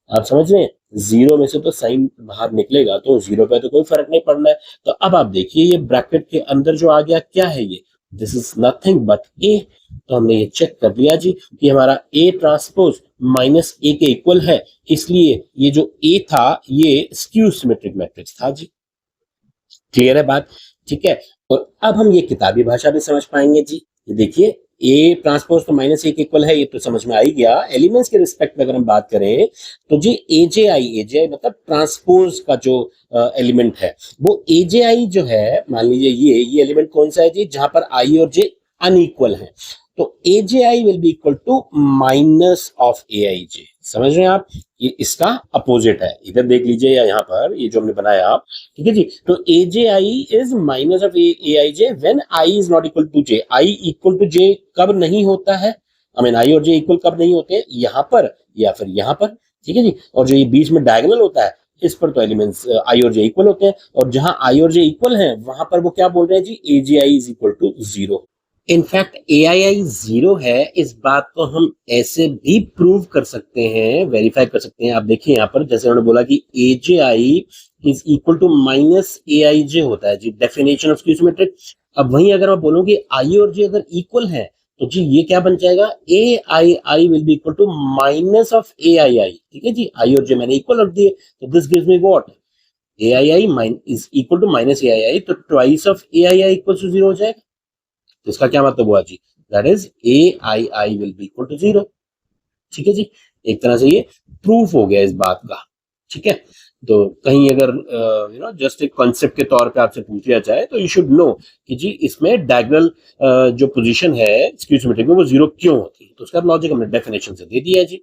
आप समझ रहे हैं? 0 में से तो साइन बाहर निकलेगा तो 0 पे तो कोई फर्क नहीं पड़ना है। तो अब आप देखिए ये ब्रैकेट के अंदर जो आ गया क्या है, ये दिस इज नथिंग बट ए। तो हमने ये चेक कर लिया जी कि हमारा ए ट्रांसपोज -a के इक्वल है, इसलिए ये जो ए था ये स्क्यू सिमेट्रिक मैट्रिक्स था जी। क्लियर है बात? ठीक है। और अब हम ये किताबी भाषा भी समझ पाएंगे जी। ये देखिए ए ट्रांसपोज तो -a के इक्वल है, ये तो समझ में आ ही गया। एलिमेंट्स के रिस्पेक्ट में अगर हम बात करें तो जी एजेआई मतलब ट्रांसपोज का जो एलिमेंट है, वो एजेआई जो है, मान लीजिए ये एलिमेंट कौन सा है जी, जहां पर आई और जे अनइक्वल है, तो AJI will be equal to minus of AIJ। समझ रहे हैं आप? ये इसका अपोजिट है, इधर देख लीजिए या यहाँ पर ये जो हमने बनाया आप, ठीक है जी। तो AJI is minus of AIJ when I is not equal to J। I equal to J कब नहीं होता है, आई मीन I और J इक्वल कब नहीं होते, यहाँ पर या फिर यहाँ पर, ठीक है जी। और जो ये बीच में डायगोनल होता है इस पर तो एलिमेंट्स I और J इक्वल होते हैं, और जहां I और J इक्वल हैं वहां पर वो क्या बोल रहे हैं जी, AJI is equal to 0। In fact AII 0 है, इस बात को हम ऐसे भी प्रूव कर सकते हैं, वेरीफाई कर सकते हैं। आप देखिए यहाँ पर जैसे उन्होंने बोला कि AJI is equal to minus AIJ होता है जी, डेफिनेशन ऑफ स्क्यू सिमेट्रिक। अब वहीं अगर मैं बोलूं कि I और J अगर इक्वल है तो जी ये क्या बन जाएगा, AII will be equal to minus of AII। ठीक है जी, I और J मैंने इक्वल रख दिए, तो this gives me what, AII is equal to minus AII, तो twice of AII equal to 0 हो जाएगा। तो इसका क्या मतलब हुआ जी, that is AII will be equal to 0। ठीक है जी, एक तरह से ये प्रूफ हो गया इस बात का। ठीक है, तो कहीं अगर जस्ट एक कॉन्सेप्ट के तौर पे आपसे पूछ लिया जाए तो यू शुड नो कि जी इसमें डायगोनल जो पोजीशन है स्क्यू सिमेट्रिक में वो 0 क्यों होती है। तो उसका लॉजिक हमने डेफिनेशन से दे दिया है जी।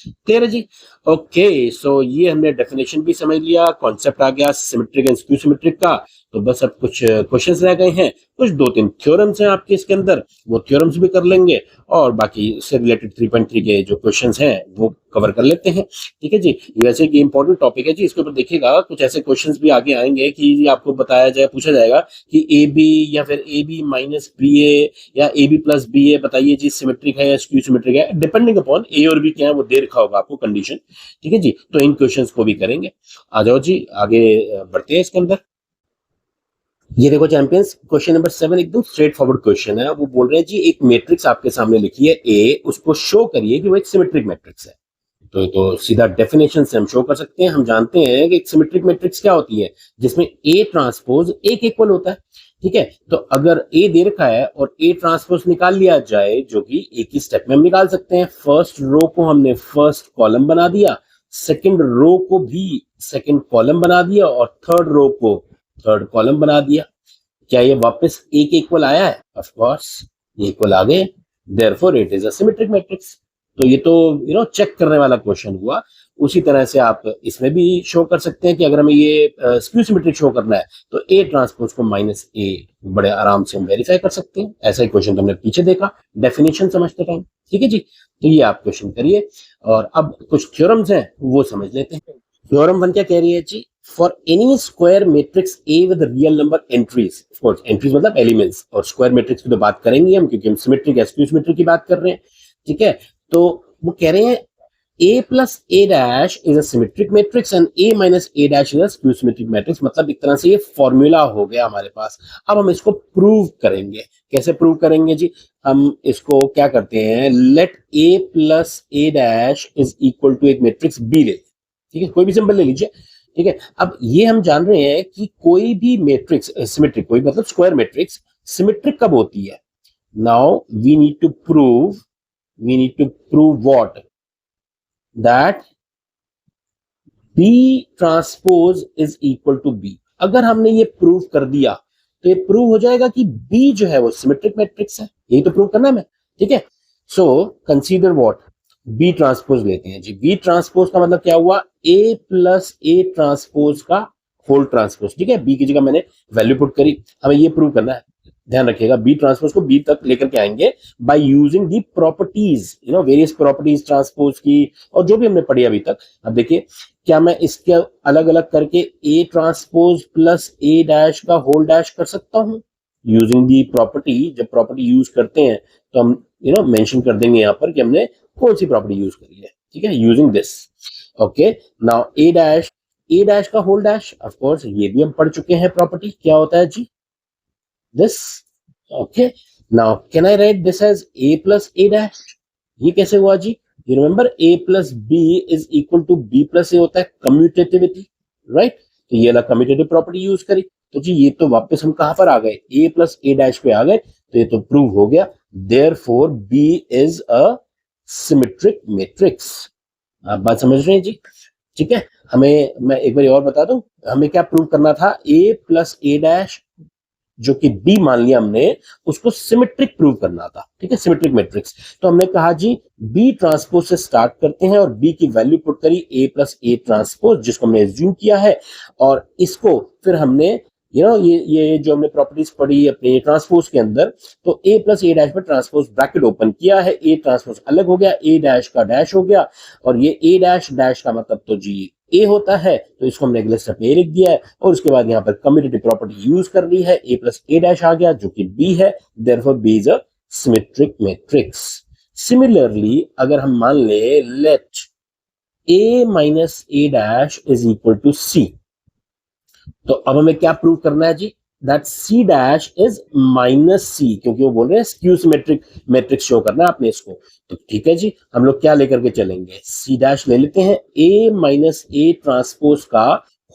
क्लियर है जी? ओके, सो ये हमने डेफिनेशन भी समझ लिया, कॉन्सेप्ट आ गया सिमेट्रिक एंड स्क्यू सिमेट्रिक का। तो बस अब कुछ क्वेश्चंस रह गए हैं, कुछ 2-3 थ्योरम्स हैं आपके इसके अंदर, वो थ्योरम्स भी कर लेंगे, और बाकी इससे रिलेटेड 3.3 के जो क्वेश्चंस हैं वो कवर कर लेते हैं। ठीक है जी, वैसे ये इंपॉर्टेंट टॉपिक है जी, इसके ऊपर देखिएगा कुछ ऐसे क्वेश्चंस भी आगे आएंगे कि आपको बताया जाए, पूछा जाएगा कि AB या फिर AB माइनस BA या AB प्लस BA बताइए जी सिमेट्रिक है या स्क्यू सिमेट्रिक है, डिपेंडिंग अपॉन A और B क्या है वो दे रखा होगा आपको कंडीशन। ठीक है जी, तो इन क्वेश्चंस को भी करेंगे। आ जाओ जी आगे बढ़ते हैं इसके अंदर। ये देखो चैंपियंस, क्वेश्चन नंबर 7 एकदम स्ट्रेट फॉरवर्ड क्वेश्चन है। वो बोल रहे हैं जी एक मैट्रिक्स आपके सामने लिखी है A, उसको शो करिए कि वो एक सिमेट्रिक मैट्रिक्स है। तो सीधा डेफिनेशन से हम शो कर सकते हैं। हम जानते हैं कि एक सिमेट्रिक मैट्रिक्स क्या होती है, जिसमें A ट्रांसपोज A के इक्वल होता है। ठीक है, तो अगर ए दे रखा है और ए ट्रांसपोज निकाल लिया जाए, जो कि एक ही स्टेप में हम निकाल सकते हैं। फर्स्ट रो को हमने फर्स्ट कॉलम बना दिया, सेकंड रो को भी सेकंड कॉलम बना दिया और थर्ड रो को थर्ड कॉलम बना दिया। क्या ये वापस ए के इक्वल आया है? ऑफ कोर्स ये इक्वल आ गए, therefore it is a symmetric matrix. तो ये तो चेक करने वाला क्वेश्चन हुआ। उसी तरह से आप इसमें भी शो कर सकते हैं कि अगर हमें ये स्क्यू सिमेट्रिक शो करना है तो ए ट्रांसपोज को माइनस ए बड़े आराम से हम वेरीफाई कर सकते हैं। ऐसा ही क्वेश्चन तो हमने पीछे देखा डेफिनेशन समझते टाइम। ठीक है जी, तो ये आप क्वेश्चन करिए और अब कुछ थ्योरम्स हैं वो समझ लेते हैं। थ्योरम 1 क्या कह रही है जी? For any square matrix A with real number entries, of course entries मतलब एलिमेंट्स, और स्क्वायर मैट्रिक्स की तो बात करेंगे हम क्योंकि हम सिमेट्रिक या स्क्यू सिमेट्रिक की बात कर रहे हैं। ठीक है, तो वो कह रहे हैं a plus a dash is a symmetric matrix and a minus a dash is a skew symmetric matrix। मतलब एक तरह से ये फॉर्मूला हो गया हमारे पास। अब हम इसको प्रूव करेंगे। कैसे प्रूव करेंगे जी? हम इसको क्या करते हैं, let a plus a dash is equal to एक मैट्रिक्स b ले, ठीक है, कोई भी सिंबल ले लीजिए। ठीक है, अब ये हम जान रहे हैं कि कोई भी मैट्रिक्स सिमेट्रिक, कोई मतलब स्क्वायर मैट्रिक्स सिमेट्रिक कब होती है? Now we need to prove what, that B transpose is equal to B। अगर हमने ये प्रूव कर दिया तो ये प्रूव हो जाएगा कि B जो है वो सिमेट्रिक मैट्रिक्स है। यही तो प्रूव करना है हमें। ठीक है, so consider what, B transpose लेते हैं जी। B ट्रांसपोज का मतलब क्या हुआ? A प्लस A ट्रांसपोज का होल ट्रांसपोज। ठीक है, B की जगह मैंने वैल्यू पुट करी। हमें ये प्रूव करना है, ध्यान रखिएगा। बी ट्रांसपोज को बी तक लेकर के आएंगे by using the properties, various properties transpose की, और जो भी हमने पढ़ी अभी तक। अब देखिए, क्या मैं इसके अलग अलग करके ए ट्रांसपोज प्लस ए डैश का होल डैश कर सकता हूं यूजिंग दी प्रॉपर्टी? जब प्रॉपर्टी यूज करते हैं तो हम मेंशन कर देंगे यहाँ पर कि हमने कौन सी प्रॉपर्टी यूज करी है। ठीक है, using this. Okay, now A dash का होल डैश, ऑफ कोर्स ये भी हम पढ़ चुके हैं प्रॉपर्टी। क्या होता है जी? this। okay, now can I write this as a plus a dash? ये कैसे हुआ जी? you remember a plus b is equal to b plus a होता है कम्यूटेटिविटी, राइट? तो ये वाला कम्यूटेटिव प्रॉपर्टी यूज करी। तो जी ये तो वापस हम कहां पर आ गए? a plus a dash पे आ गए। तो ये तो प्रूव हो गया, therefore b is a symmetric matrix। आप बात समझ रहे हैं जी? ठीक है, हमें मैं एक बार और बता दूं, हमें क्या प्रूव करना था? a plus a dash जो कि B मान लिया हमने, उसको सिमेट्रिक प्रूव करना था। ठीक है, सिमेट्रिक मैट्रिक्स। तो हमने कहा जी B ट्रांसपोज से स्टार्ट करते हैं और B की वैल्यू पुट करी A प्लस A ट्रांसपोज, जिसको हमने एज्यूम किया है, और इसको फिर हमने ये जो हमने प्रॉपर्टीज पढ़ी अपने ट्रांसपोज के अंदर, तो A प्लस A डैश पर ट्रांसपोज ब्रैकेट ओपन किया है, A ट्रांसपोज अलग हो गया, A डैश का डैश हो गया, और ये A डैश डैश का मतलब तो जी ए होता है, तो इसको हमने अगले स्टेप में ए लिख दिया है, और उसके बाद यहाँ पर कम्यूटेटिव प्रॉपर्टी यूज कर ली है, ए प्लस ए डैश आ गया जो कि बी है, therefore B is a symmetric matrix. Similarly अगर हम मान ले let A minus A dash is equal to C, तो अब हमें क्या प्रूव करना है जी? That C dash is minus C, क्योंकि वो बोल रहे हैं स्क्यू सिमेट्रिक मैट्रिक्स शो करना है आपने इसको। तो ठीक है जी, हम लोग क्या लेकर के चलेंगे? सी डैश ले लेते हैं, ए माइनस ए ट्रांसपोज का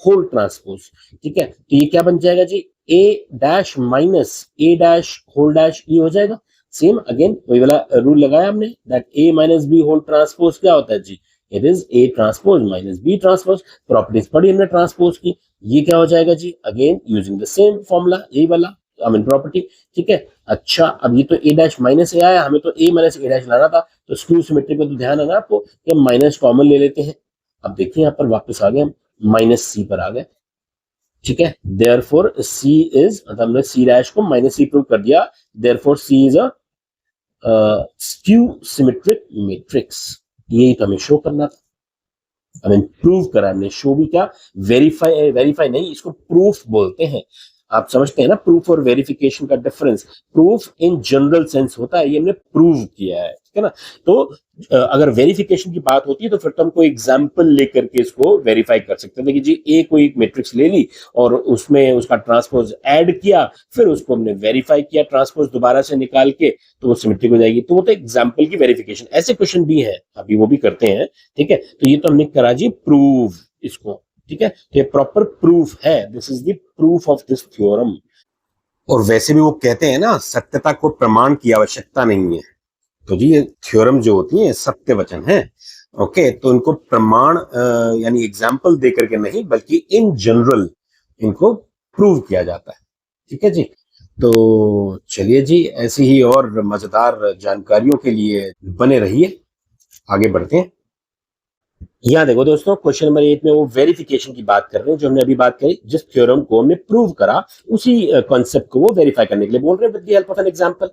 होल ट्रांसपोज। ठीक है, तो ये क्या बन जाएगा जी? ए dash minus A dash whole dash, ये हो जाएगा। सेम अगेन वही वाला रूल लगाया हमने, that A minus B whole transpose क्या होता है जी? It is A transpose minus B transpose. Properties पढ़ी हमने ट्रांसपोज की, ये क्या हो जाएगा जी? Again using the same formula, यही वाला आई मीन प्रॉपर्टी। ठीक है, अच्छा अब ये तो ए डैश माइनस ए आया, हमें तो ए माइनस ए डैश लाना था, तो स्क्यू सिमेट्रिक में तो ध्यान है ना आपको कि माइनस कॉमन ले लेते हैं। अब देखिए यहाँ पर वापस आ गए हम माइनस सी पर आ गए। ठीक है, देयरफॉर सी इज, मतलब हमने सी डैश को माइनस सी प्रूव कर दिया, therefore C is a skew symmetric matrix. यही तो हमें शो करना था, हमें प्रूव करा हमने। शो भी क्या, वेरीफाई नहीं, इसको प्रूफ बोलते हैं। आप समझते हैं ना प्रूफ और वेरिफिकेशन का difference? Proof in general sense होता है, ये हमने प्रूव किया है, ठीक है ना। तो अगर वेरिफिकेशन की बात होती है तो फिर तो हम कोई एग्जांपल लेकर के इसको वेरीफाई कर सकते हैं। देखिए जी, ए कोई एक मैट्रिक्स ले ली और उसमें उसका ट्रांसपोज ऐड किया, फिर उसको हमने वेरीफाई किया ट्रांसपोज दोबारा से निकाल के, तो वो सिमेट्रिक हो जाएगी। तो वो तो एग्जांपल की वेरिफिकेशन, ऐसे क्वेश्चन भी है, अभी वो भी करते हैं। ठीक है, तो ये तो हमने करा जी प्रूव इसको। ठीक है, तो ये प्रॉपर प्रूफ है, this is the proof of this theorem. और वैसे भी वो कहते हैं ना, सत्यता को प्रमाण की आवश्यकता नहीं है। तो जी ये थ्योरम जो होती है सत्य वचन है। ओके, तो इनको प्रमाण यानी एग्जाम्पल दे करके नहीं, बल्कि इन जनरल इनको प्रूव किया जाता है। ठीक है जी। तो चलिए जी, ऐसी ही और मजेदार जानकारियों के लिए बने रहिए। आगे बढ़ते हैं। यहाँ देखो दोस्तों, क्वेश्चन नंबर 8 में वो वेरिफिकेशन की बात कर रहे हैं, जो हमने अभी बात करी, जिस थ्योरम को हमने प्रूव करा उसी कॉन्सेप्ट को वो वेरीफाई करने के लिए बोल रहे हैं with the help of an example.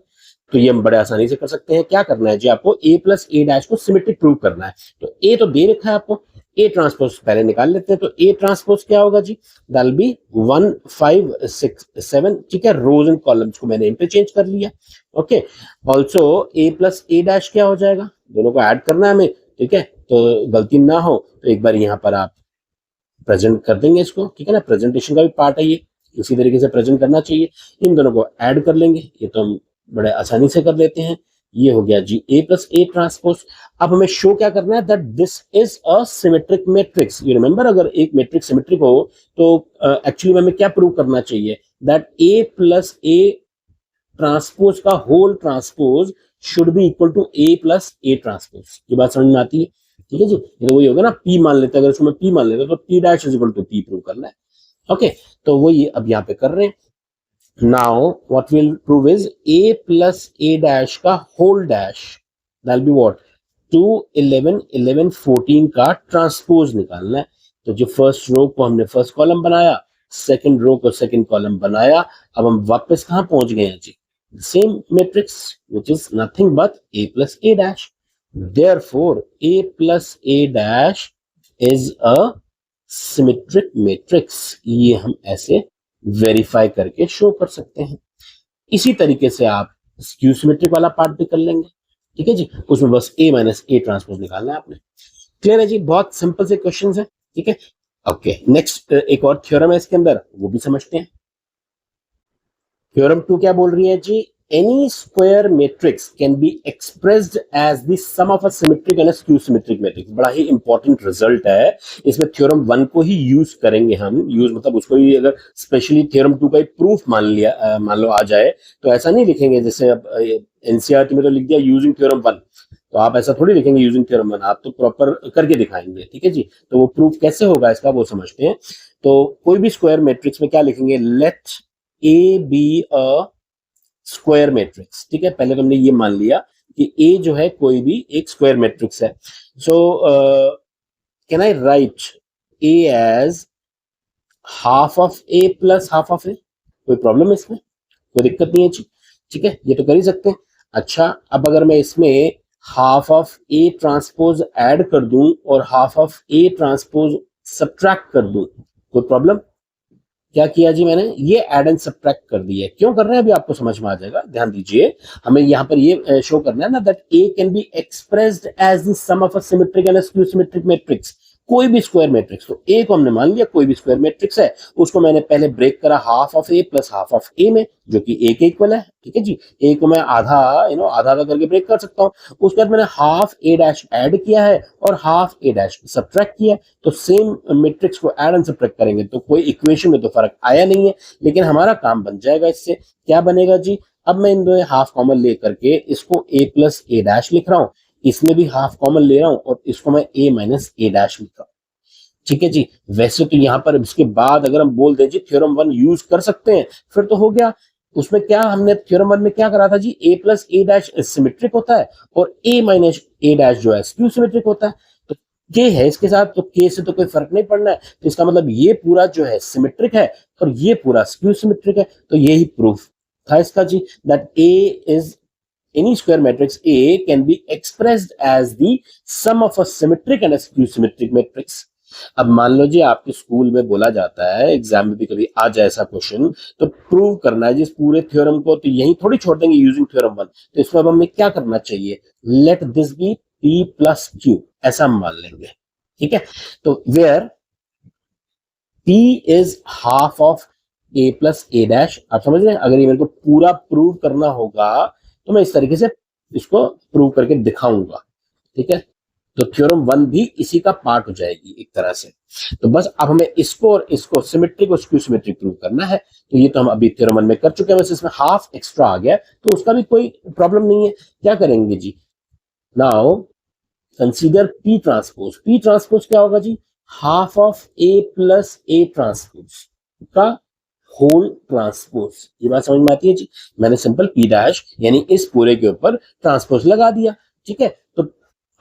तो ये हम बड़े आसानी से कर सकते हैं। क्या करना है जी, आपको a प्लस ए डैश को सिमेट्रिक प्रूव करना है। तो a तो दे रखा है आपको, a ट्रांसपोज पहले निकाल लेते हैं। तो a ट्रांसपोज क्या होगा जी, दैट बी 1 5 6 7। ठीक है, रोज एंड कॉलम्स को मैंने इंटरचेंज कर लिया। Okay, also a plus A dash क्या हो जाएगा, दोनों को ऐड करना है हमें। ठीक है, तो गलती ना हो तो एक बार यहाँ पर आप प्रेजेंट कर देंगे इसको। ठीक है ना, प्रेजेंटेशन का भी पार्ट है ये, इसी तरीके से प्रेजेंट करना चाहिए। इन दोनों को ऐड कर लेंगे, ये तो हम बड़े आसानी से कर लेते हैं। ये हो गया जी a प्लस ए ट्रांसपोज। अब हमें शो क्या करना है, that this is a symmetric matrix. You remember, अगर एक मैट्रिक्स सिमेट्रिक हो तो एक्चुअली हमें क्या प्रूव करना चाहिए, that a plus A transpose का whole transpose should be equal to a plus A transpose. ये बात समझ में आती है। ठीक है जी, ये तो वही होगा ना, p मान लेते हैं, अगर इसको मैं p मान लेता तो p dash is equal to p prove करना है। ओके, तो वो ये अब यहाँ पे कर रहे हैं। Now what will prove is a plus a dash का whole dash, that B what 2 11 11 14 का ट्रांसपोज निकालना है। तो जो फर्स्ट रो को हमने फर्स्ट कॉलम बनाया, सेकंड रो को सेकंड कॉलम बनाया। अब हम वापस कहां पहुंच गए हैं जी, same matrix which is nothing but a plus a dash. Therefore, a plus a dash is a symmetric matrix. ये हम ऐसे वेरीफाई करके शो कर सकते हैं। इसी तरीके से आप स्क्यू सिमेट्रिक वाला पार्ट भी कर लेंगे। ठीक है जी, उसमें बस a माइनस ए ट्रांसपोज निकालना है आपने। क्लियर है जी, बहुत सिंपल से क्वेश्चन है। ठीक है, ओके, नेक्स्ट एक और थ्योरम है इसके अंदर, वो भी समझते हैं। थ्योरम 2 क्या बोल रही है जी, any square matrix can be expressed as the sum of a symmetric and a skew symmetric matrix। बड़ा ही इंपॉर्टेंट रिजल्ट है। इसमें थ्योरम 1 को ही यूज करेंगे हम। यूज मतलब उसको ही, अगर स्पेशली थ्योरम 2 का ही प्रूफ मान लिया, मान लो आ जाए, तो ऐसा नहीं लिखेंगे जैसे अब एनसीईआरटी में तो लिख दिया यूजिंग थ्योरम 1। तो आप ऐसा थोड़ी लिखेंगे यूजिंग थ्योरम 1, आप तो प्रॉपर करके दिखाएंगे। ठीक है जी, तो वो प्रूफ कैसे होगा इसका वो समझते हैं। तो कोई भी स्क्वायर मैट्रिक्स में क्या लिखेंगे, let A be a square matrix. ठीक है, पहले तो हमने ये मान लिया कि ए जो है कोई भी एक स्क्वायर मैट्रिक्स है। So can I write A as half of A plus half of A, कोई प्रॉब्लम है इसमें, कोई दिक्कत नहीं है जी। ठीक है, ये तो कर ही सकते हैं। अच्छा, अब अगर मैं इसमें half of A transpose add कर दूं और half of A transpose subtract कर दूं, कोई प्रॉब्लम? क्या किया जी मैंने, ये एड एंड सब्ट्रैक्ट कर दिया। क्यों कर रहे हैं अभी आपको समझ में आ जाएगा, ध्यान दीजिए। हमें यहाँ पर ये शो करना है ना, that A can be expressed as the sum of a symmetric and skew symmetric matrix. कोई भी स्क्वायर मैट्रिक्स, तो ए को हमने मान लिया कोई भी स्क्वायर मैट्रिक्स है, उसको मैंने पहले ब्रेक करा half of A plus half of A में, जो कि ए के इक्वल है। ठीक है जी, ए को मैं आधा आधा आधा करके ब्रेक कर सकता हूँ। उसके बाद मैंने हाफ ए डैश ऐड किया है और हाफ ए डैश सब्ट्रैक्ट किया है। तो सेम मैट्रिक्स को ऐड एंड सब्ट्रैक्ट करेंगे तो कोई इक्वेशन में तो फर्क आया नहीं है, लेकिन हमारा काम बन जाएगा इससे। क्या बनेगा जी, अब मैं इन दोनों हाफ कॉमन लेकर के इसको ए प्लस ए डैश लिख रहा हूँ, इसमें भी हाफ कॉमन ले रहा हूँ और इसको मैं ए माइनस ए डैश लिख रहा हूँ। ठीक है जी, वैसे तो यहाँ पर इसके बाद अगर हम बोल दें जी थ्योरम 1 यूज कर सकते हैं, फिर तो हो गया। उसमें क्या हमने थ्योरम 1 में क्या करा था जी, a plus A dash symmetric होता है और a माइनस ए डैश जो है स्क्यू सिमेट्रिक होता है। तो k है इसके साथ, तो k से तो कोई फर्क नहीं पड़ना है। तो इसका मतलब ये पूरा जो है सिमेट्रिक है और ये पूरा स्क्यू सिमेट्रिक है। तो यही प्रूफ था इसका जी, दैट a इज any square matrix A can be expressed as the sum of a symmetric and a skew symmetric matrix। अब मान लो जी आपके स्कूल में बोला जाता है, एग्जाम में भी कभी आ जाए ऐसा क्वेश्चन, तो प्रूव करना है जिस पूरे थ्योरम को, तो यही थोड़ी छोड़ देंगे यूजिंग थ्योरम 1। तो इसमें अब हमें क्या करना चाहिए, let this be p plus q, ऐसा हम मान लेंगे। ठीक है, तो where p is half of a plus A dash. आप समझ रहे हैं, अगर ये मेरे को पूरा प्रूव करना होगा तो मैं इस तरीके से इसको प्रूव करके दिखाऊंगा। ठीक है, तो थ्योरम 1 भी इसी का पार्ट हो जाएगी एक तरह से। तो बस अब हमें इसको और इसको सिमेट्रिक और स्क्यू सिमेट्रिक प्रूव करना है। तो ये तो हम अभी थ्योरम 1 में कर चुके हैं, बस इसमें हाफ एक्स्ट्रा आ गया तो उसका भी कोई प्रॉब्लम नहीं है। क्या करेंगे जी, now consider P transpose. P transpose क्या होगा जी, half of A plus A transpose का होल ट्रांसपोज। ये बात समझ में आती है जी। मैंने सिंपल पी डैश यानी इस पूरे के ऊपर ट्रांसपोज लगा दिया, ठीक है। तो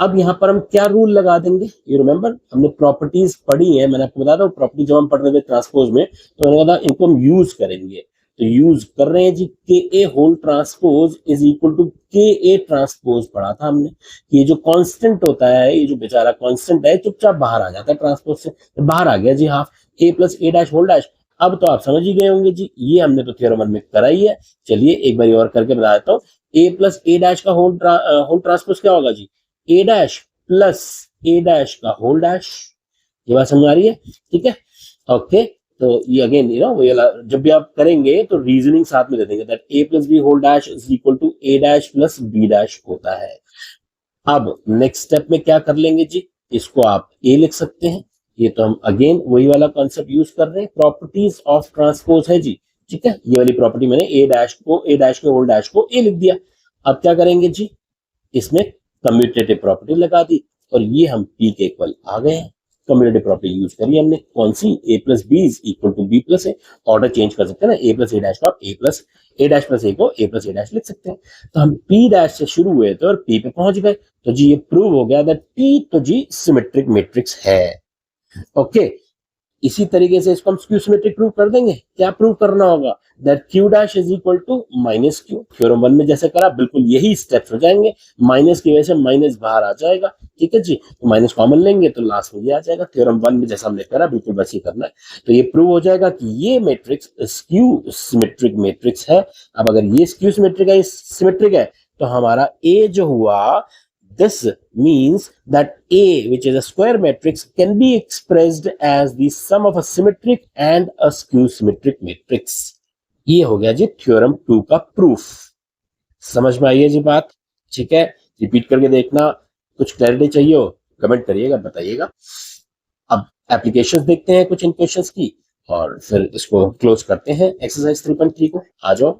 अब यहाँ पर हम क्या रूल लगा देंगे, यू रिमेंबर हमने प्रॉपर्टीज पढ़ी है, मैंने आपको बताया था प्रॉपर्टी जब हम पढ़ रहे थे ट्रांसपोज में, तो मैंने कहा था इनको हम यूज करेंगे। तो यूज कर रहे हैं जी, K A whole transpose is equal to K A transpose पढ़ा था हमने। ये जो कांस्टेंट होता है, ये जो बेचारा कांस्टेंट है, चुपचाप बाहर आ जाता है ट्रांसपोज से, तो बाहर आ गया जी half A plus A dash whole dash. अब तो आप समझ ही गए होंगे जी, ये हमने तो थ्योरम 1 में कराई है। चलिए एक बार और करके बता देता हूँ। ए प्लस ए डैश का होल ट्रांसपोज क्या होगा जी, ए डैश प्लस ए डैश का होल डैश। ये बात समझ आ रही है, ठीक है, ओके। तो ये अगेन यू नो जब भी आप करेंगे तो रीजनिंग साथ में दे देंगे, that A plus B whole dash is equal to A dash plus B dash होता है। अब नेक्स्ट स्टेप में क्या कर लेंगे जी, इसको आप ए लिख सकते हैं। ये तो हम अगेन वही वाला कॉन्सेप्ट यूज कर रहे हैं, प्रॉपर्टीज ऑफ ट्रांसपोज है जी, ठीक है। ये वाली प्रॉपर्टी मैंने ए डैश के होल डैश को ए लिख दिया। अब क्या करेंगे जी, इसमें कम्यूटेटिव प्रॉपर्टी लगा दी और ये हम पी के इक्वल आ गए हैं। कम्यूटेटिव प्रॉपर्टी यूज करी हमने, कौन सी, A plus B is equal to B plus A. Order change कर सकते हैं ना, ए प्लस ए डैश को आप ए डैश प्लस ए को ए प्लस ए डैश लिख सकते हैं। तो हम पी डैश से शुरू हुए थे और पी पे पहुंच गए। तो जी ये प्रूव हो गया दैट पी तो जी सिमेट्रिक मैट्रिक्स है, ओके। इसी तरीके से इसको हम स्क्यू सिमेट्रिक प्रूव कर देंगे। क्या प्रूव करना होगा, that Q dash is equal to minus Q. Theorem 1 में जैसे करा बिल्कुल यही स्टेप्स हो जाएंगे, माइनस की वजह से माइनस बाहर आ जाएगा, ठीक है जी। तो माइनस कॉमन लेंगे तो लास्ट में ये आ जाएगा। थ्योरम 1 में जैसा हमने करा बिल्कुल वैसे ही करना है। तो ये प्रूव हो जाएगा कि ये मैट्रिक्स स्क्यू सिमेट्रिक मैट्रिक्स है। अब अगर ये स्क्यू सिमेट्रिक है, सिमेट्रिक है, तो हमारा ए जो हुआ, this means that A, which is a square matrix, can be expressed as the sum of a symmetric and a skew symmetric matrix। ये हो गया जी थ्योरम 2 का प्रूफ। समझ में आई है जी बात, ठीक है। रिपीट करके देखना, कुछ क्लैरिटी चाहिए हो कमेंट करिएगा, बताइएगा। अब एप्लीकेशंस देखते हैं कुछ इन क्वेश्चंस की और फिर इसको क्लोज करते हैं एक्सरसाइज 3.3 को। आ जाओ।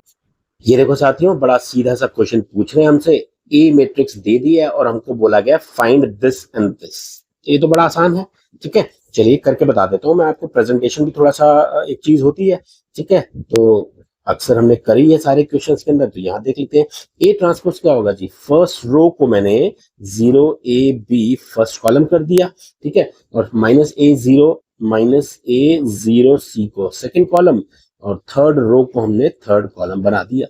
ये देखो साथियों, बड़ा सीधा सा क्वेश्चन पूछ रहे हैं हमसे। ए मैट्रिक्स दे दिया है और हमको बोला गया फाइंड दिस एंड दिस। ये तो बड़ा आसान है, ठीक है। चलिए करके बता देता हूँ मैं आपको। प्रेजेंटेशन भी थोड़ा सा एक चीज होती है, ठीक है। तो अक्सर हमने करी है सारे क्वेश्चंस के अंदर, तो यहाँ देख लेते हैं। ए ट्रांसपोज क्या होगा जी, फर्स्ट रो को मैंने 0 ए बी फर्स्ट कॉलम कर दिया, ठीक है, और माइनस ए 0 सी को सेकंड कॉलम, और थर्ड रो को हमने थर्ड कॉलम बना दिया,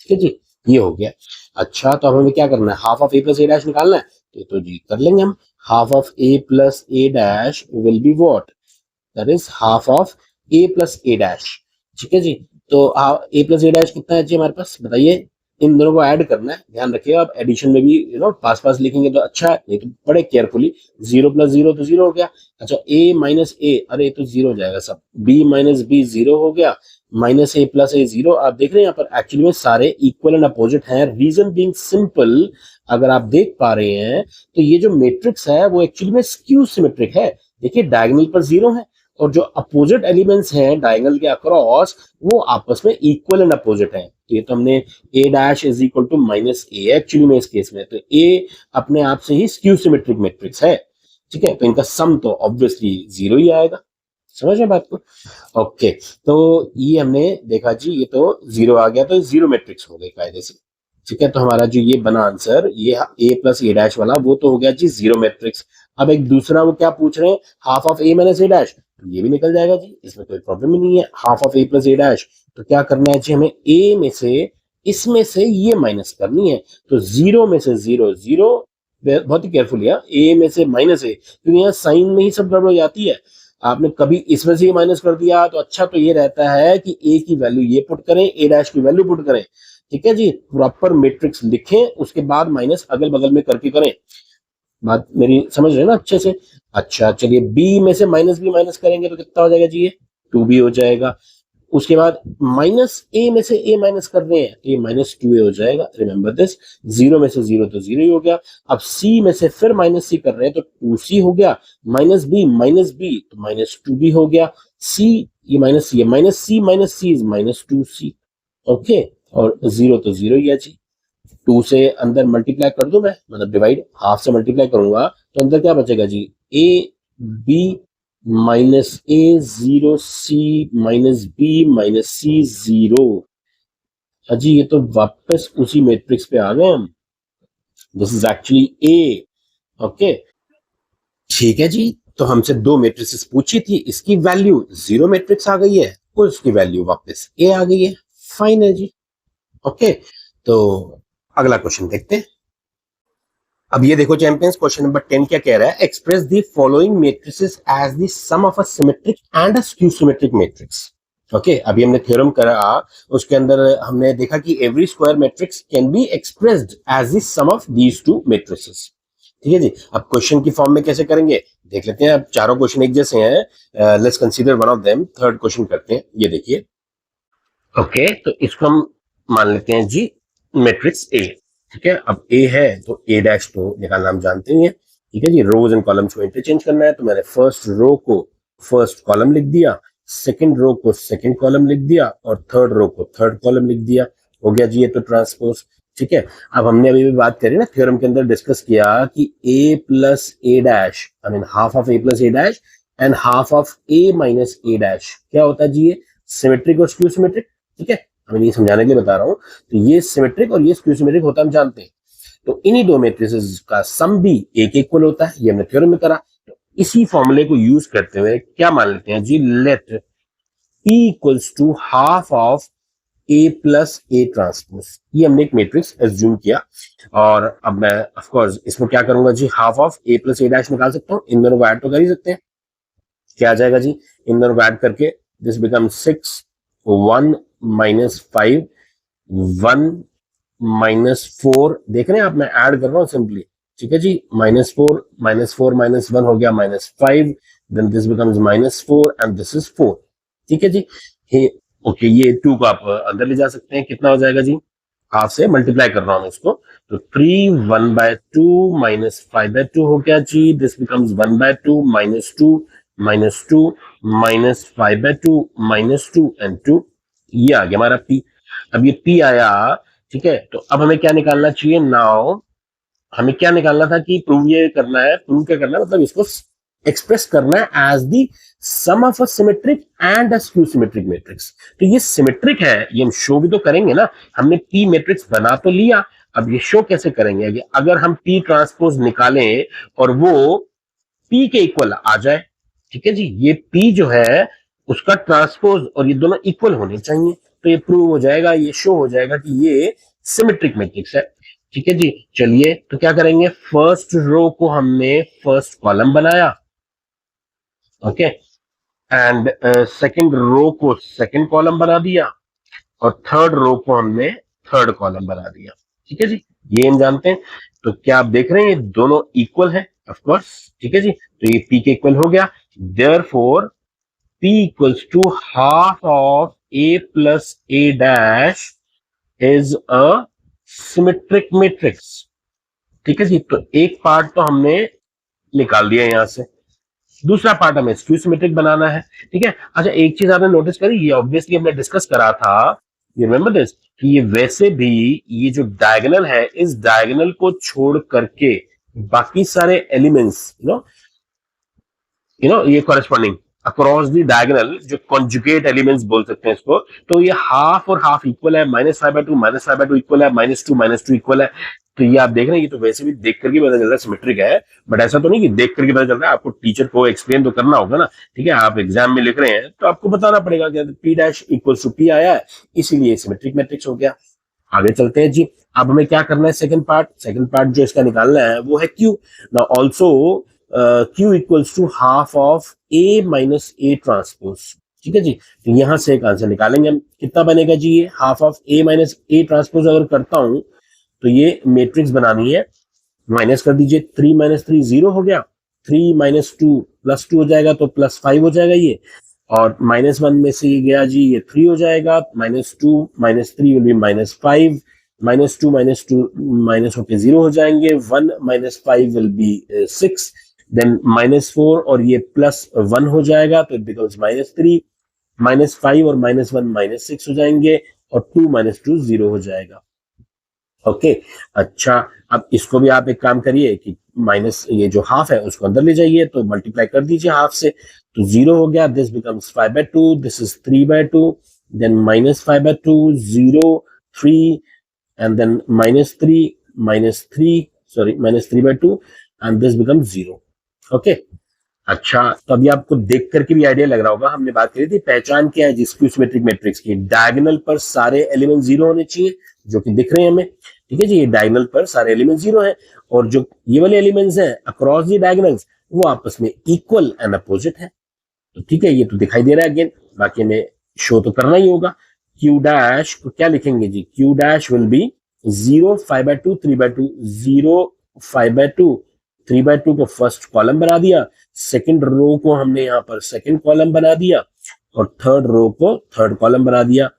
ठीक है जी। ये हो गया। अच्छा, तो अब हमें क्या करना है, half of A plus A dash निकालना है। तो जी कर लेंगे हम। Half of A plus A dash will be what, that is half of A plus A dash, ठीक है जी। तो ए प्लस ए डैश कितना है जी हमारे पास, बताइए। इन दोनों को ऐड करना है, ध्यान रखिएगा। आप एडिशन में भी पास पास लिखेंगे तो अच्छा है, नहीं तो बड़े केयरफुली। 0 प्लस 0 तो 0 हो गया। अच्छा, ए माइनस ए, अरे तो 0 हो जाएगा सब। बी माइनस बी 0 हो गया, माइनस ए प्लस ए 0। आप देख रहे हैं यहाँ पर एक्चुअली में सारे इक्वल एंड अपोजिट हैं। रीजन बीइंग सिंपल, अगर आप देख पा रहे हैं तो ये जो मैट्रिक्स है वो एक्चुअली में स्क्यू सिमेट्रिक है। देखिए डायगोनल पर 0 है और जो अपोजिट एलिमेंट्स हैं डायगोनल के अक्रॉस वो आपस में इक्वल एंड अपोजिट है। तो ये तो हमने A dash is equal to minus A actually में इस केस में, तो ए अपने आप से ही स्क्यू सिमेट्रिक मैट्रिक्स है, ठीक है। तो इनका सम तो ऑब्वियसली 0 ही आएगा। समझ रहे बात को, ओके। तो ये हमने देखा जी, ये तो 0 आ गया, तो 0 मैट्रिक्स हो गए कायदे से, ठीक है। तो हमारा जो ये बना आंसर, ये ए प्लस ए डैश वाला, वो तो हो गया जी 0 मैट्रिक्स। अब एक दूसरा वो क्या पूछ रहे हैं, half of A minus A dash, तो ये भी निकल जाएगा जी, इसमें कोई प्रॉब्लम ही नहीं है। Half of A plus A dash, तो क्या करना है जी, हमें ए में से इसमें से ये माइनस करनी है। तो 0 में से 0 0, बहुत ही केयरफुल है, ए में से माइनस ए, क्योंकि यहाँ साइन में ही सब गड़बड़ हो जाती है। आपने कभी इसमें से ये माइनस कर दिया तो अच्छा तो ये रहता है कि ए की वैल्यू ये पुट करें, ए डैश की वैल्यू पुट करें, ठीक है जी। प्रॉपर मैट्रिक्स लिखें, उसके बाद माइनस अगल बगल में करके करें। बात मेरी समझ रहे हैं ना अच्छे से। अच्छा चलिए, बी में से माइनस बी माइनस करेंगे तो कितना हो जाएगा जी, ये 2b हो जाएगा। उसके बाद माइनस ए में से ए माइनस कर रहे हैं, ये माइनस टू ए हो जाएगा, रिमेंबर दिस। जीरो में से जीरो तो जीरो ही हो गया। अब सी में से फिर माइनस सी कर रहे हैं तो टू सी हो गया, माइनस बी तो माइनस टू बी हो गया, सी ये minus C is minus two C. Okay, और जीरो तो जीरो ही है जी। टू से अंदर मल्टीप्लाई कर दो, मैं मतलब डिवाइड, हाफ से मल्टीप्लाई करूंगा तो अंदर क्या बचेगा जी, A B minus A zero C minus B minus C zero. अजी ये तो वापस उसी मैट्रिक्स पे आ गए हम, this is actually A. Okay ठीक है जी, तो हमसे दो मैट्रिक्स पूछी थी, इसकी वैल्यू जीरो मैट्रिक्स आ गई है और उसकी वैल्यू वापस ए आ गई है, फाइन है जी। ओके तो अगला क्वेश्चन देखते हैं। अब ये देखो चैंपियंस, क्वेश्चन नंबर 10 क्या कह रहा है, express the following matrices as the sum of a symmetric and a skew symmetric matrix. Okay, अभी हमने थ्योरम करा, उसके अंदर हमने देखा कि every square matrix can be expressed as the sum of these two matrices. ठीक है जी, अब क्वेश्चन की फॉर्म में कैसे करेंगे देख लेते हैं। अब चारों क्वेश्चन एक जैसे हैं, let's consider one of them. Third question करते हैं, ये देखिए। ओके तो इसको हम मान लेते हैं जी मैट्रिक्स ए। ठीक है, अब ए है तो ए डैश तो निकालना हम जानते ही हैं। ठीक है जी, रोज एंड कॉलम्स को इंटरचेंज करना है, तो मैंने फर्स्ट रो को फर्स्ट कॉलम लिख दिया, सेकंड रो को सेकंड कॉलम लिख दिया और थर्ड रो को थर्ड कॉलम लिख दिया। हो गया जी ये तो ट्रांसपोज। ठीक है, अब हमने अभी भी बात करी ना, थ्योरम के अंदर डिस्कस किया कि A plus A dash, I mean half of A plus A dash and half of A minus A dash क्या होता है जी, ये सिमेट्रिक और स्क्यू सिमेट्रिक। ठीक है, मैं ये समझाने के लिए बता रहा हूँ, तो ये सिमेट्रिक और ये स्क्यू सिमेट्रिक होता हम जानते हैं। तो इन्हीं दो मैट्रिसेस का सम भी एक इक्वल होता है, ये हमने थ्योरम में करा। तो इसी फॉर्मूले को यूज करते हुए क्या मान लेते हैं जी, let P equals to half of A plus A transpose. ये हमने एक मैट्रिक्स एज्यूम किया, और अब मैं ऑफ कोर्स इसमें क्या करूंगा जी, half of A plus A dash निकाल सकता हूँ, इन दोनों को ऐड तो कर ही सकते हैं। क्या आ जाएगा जी, इन दोनों को ऐड करके दिस बिकम 6 1 माइनस 5 1 माइनस 4, देख रहे हैं आप, मैं ऐड कर रहा हूं सिंपली। ठीक है जी, माइनस 4 माइनस 1 हो गया minus 5, then this becomes minus 4 and this is 4। ठीक है जी, ओके ये 2 को आप अंदर ले जा सकते हैं, कितना हो जाएगा जी, हाफ से मल्टीप्लाई कर रहा हूं इसको, तो 3 1/2 माइनस 5/2 हो गया जी, this becomes 1/2 minus 2 minus 5/2 minus 2 and 2, ये आ गया हमारा पी। अब ये पी आया, ठीक है, तो अब हमें क्या निकालना चाहिए, नाउ हमें क्या निकालना था कि प्रूव ये करना है, प्रूव क्या करना है, मतलब इसको एक्सप्रेस करना है as the sum of a symmetric and a skew symmetric matrix. तो ये सिमेट्रिक है, ये हम शो भी तो करेंगे ना, हमने पी मैट्रिक्स बना तो लिया, अब ये शो कैसे करेंगे कि अगर हम पी ट्रांसपोज निकालें और वो पी के इक्वल आ जाए। ठीक है जी, ये पी जो है उसका ट्रांसपोज और ये दोनों इक्वल होने चाहिए, तो ये प्रूव हो जाएगा, ये शो हो जाएगा कि ये सिमेट्रिक मैट्रिक्स है। ठीक है जी, चलिए तो क्या करेंगे, फर्स्ट रो को हमने फर्स्ट कॉलम बनाया, ओके, एंड सेकंड रो को सेकंड कॉलम बना दिया और थर्ड रो को हमने थर्ड कॉलम बना दिया। ठीक है जी, ये हम जानते हैं। तो क्या आप देख रहे हैं ये दोनों इक्वल है, ऑफ कोर्स। ठीक है जी, तो ये पी के इक्वल हो गया, therefore P equals to half of A plus A dash is a symmetric matrix। ठीक है जी, तो एक पार्ट तो हमने निकाल दिया यहां से, दूसरा पार्ट हमें स्क्यू सिमेट्रिक बनाना है। ठीक है, अच्छा एक चीज आपने नोटिस करी, ये ऑब्वियसली हमने डिस्कस करा था, यू रिमेंबर दिस, कि ये वैसे भी ये जो डायगोनल है, इस डायगोनल को छोड़ करके बाकी सारे एलिमेंट्स ये कॉरेस्पॉन्डिंग अक्रॉस द डायगोनल, जो कॉन्जुगेट एलिमेंट्स बोल सकते हैं इसको, तो ये हाफ और हाफ इक्वल है, -5/2 इक्वल है, -2 इक्वल है। तो ये आप देख रहे हैं, ये तो वैसे भी देख करके पता चल रहा है सिमेट्रिक है, बट ऐसा तो नहीं कि देख करके पता चल रहा है, आपको टीचर को एक्सप्लेन तो करना होगा ना। ठीक है, आप एग्जाम में लिख रहे हैं तो आपको बताना पड़ेगा कि P dash equal to P आया है, इसीलिए सिमेट्रिक मैट्रिक्स हो गया। आगे चलते हैं जी, अब हमें क्या करना है, सेकंड पार्ट जो इसका निकालना है वो है Q। Now also Q equals to half of A minus A transpose. ठीक है जी, तो यहां से एक आंसर निकालेंगे हम, कितना बनेगा जी, ये half of A minus A transpose अगर करता हूं तो ये मैट्रिक्स बनानी है, माइनस कर दीजिए, 3 - 3 0 हो गया, 3 - 2 +2 हो जाएगा तो +5 हो जाएगा ये, और -1 में से ये गया जी, ये 3 हो जाएगा, -2 -3 विल बी -5, -2 माइनस होके 0 हो जाएंगे, 1 -5 विल बी 6, देन -4 और ये +1 हो जाएगा तो इट बिकम्स -3, -5 और -1 -6 हो जाएंगे और 2 -2 0 हो जाएगा। ओके अच्छा, अब इसको भी आप एक काम करिए कि माइनस ये जो हाफ है उसको अंदर ले जाइए, तो मल्टीप्लाई कर दीजिए हाफ से, तो 0 हो गया, this becomes 5/2, this is 3/2, then -5/2, 0, 3 and then -3 sorry -3/2 and this becomes 0। Okay अच्छा, तो अभी आपको देख करके भी आइडिया लग रहा होगा, हमने बात करी थी पहचान क्या है जी स्क्यू सिमेट्रिक मैट्रिक्स की, डायगोनल पर सारे एलिमेंट 0 होने चाहिए जो कि दिख रहे हैं हमें, ठीक है जी, ये डायगोनल पर सारे एलिमेंट 0 हैं और जो ये वाले एलिमेंट्स हैं अक्रॉस दी डायगोनल्स वो आपस में इक्वल एंड अपोजिट है। तो ठीक है, ये तो दिखाई दे रहा है अगेन, बाकी हमें शो तो करना ही होगा। Q डैश को क्या लिखेंगे जी, Q डैश विल बी 0 5/2 3/2, 0 5/2 3/2 को फर्स्ट कॉलम बना दिया, सेकंड रो को हमने यहाँ पर सेकंड कॉलम बना दिया और थर्ड रो को थर्ड कॉलम बना दिया।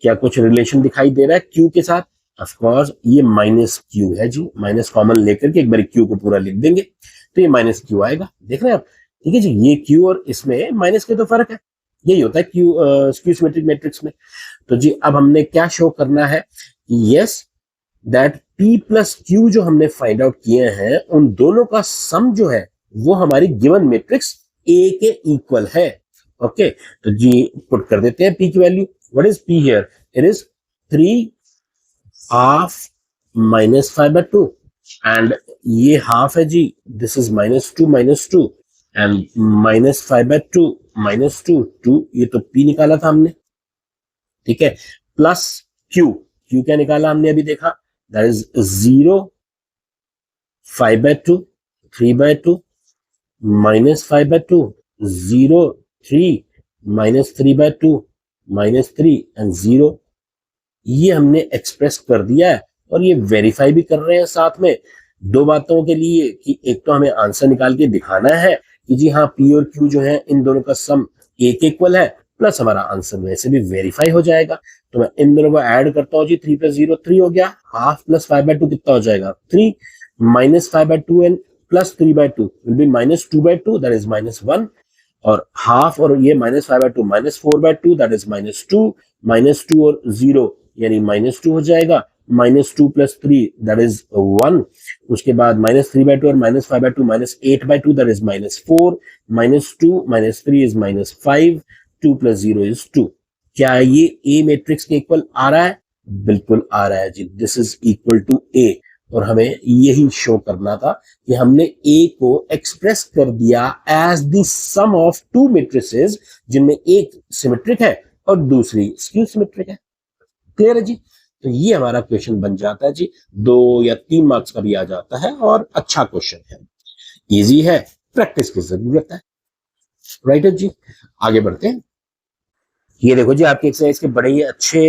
क्या कुछ रिलेशन दिखाई दे रहा है Q के साथ? ऑफ कोर्स ये -Q है जी, माइनस कॉमन लेकर के एक बार Q को पूरा लिख देंगे तो ये -Q आएगा, देख रहे हैं आप, ठीक है जी, ये Q और इसमें माइनस के तो फर्क है, यही होता है स्क्यू सिमेट्रिक मैट्रिक्स में। तो जी अब हमने क्या शो करना है, yes that P plus Q जो हमने फाइंड आउट किए हैं उन दोनों का सम जो है वो हमारी गिवन मैट्रिक्स A के इक्वल है। ओके तो जी पुट कर देते हैं P की value, what is P here, it is 3 half -5/2 and ये हाफ है जी, दिस इज -2 एंड -5/2 -2 ये तो P निकाला था हमने, ठीक है, प्लस Q क्या निकाला हमने अभी देखा, दैट इज 0 5/2 3/2 -5/2 0 3 -3/2 -3 एंड 0, ये हमने एक्सप्रेस कर दिया है और ये वेरीफाई भी कर रहे हैं साथ में दो बातों के लिए कि एक तो हमें आंसर निकाल के दिखाना है कि जी हाँ P और Q जो है इन दोनों का सम एक इक्वल है, प्लस हमारा आंसर वैसे भी वेरीफाई हो जाएगा। तो मैं इन दोनों को ऐड करता हूँ जी, 3 + 0 3 हो गया, हाफ प्लस 5/2 कितना हो जाएगा 3, -5/2 and plus 3/2 will be -2/2 that is -1 और हाफ और ये -5/2 -4/2 दैट इज -2, -2 और 0 यानी -2 हो जाएगा, -2 + 3 दैट इज 1, उसके बाद -3/2 और -5/2 -8/2 दैट इज -4, -2 -3 इज -5, 2 + 0 इज 2। क्या ये ए मैट्रिक्स के इक्वल आ रहा है? बिल्कुल आ रहा है जी, दिस इज इक्वल टू ए, और हमें यही शो करना था कि हमने ए को एक्सप्रेस कर दिया as the sum of two matrices जिनमें एक सिमेट्रिक है और दूसरी स्क्यू सिमेट्रिक है। क्लियर है जी? तो ये हमारा क्वेश्चन बन जाता है जी, 2 या 3 मार्क्स का भी आ जाता है और अच्छा क्वेश्चन है, इजी है, प्रैक्टिस की जरूरत है। राइट है जी, आगे बढ़ते हैं। ये देखो जी, आपके एक्सरसाइज के बड़े ही अच्छे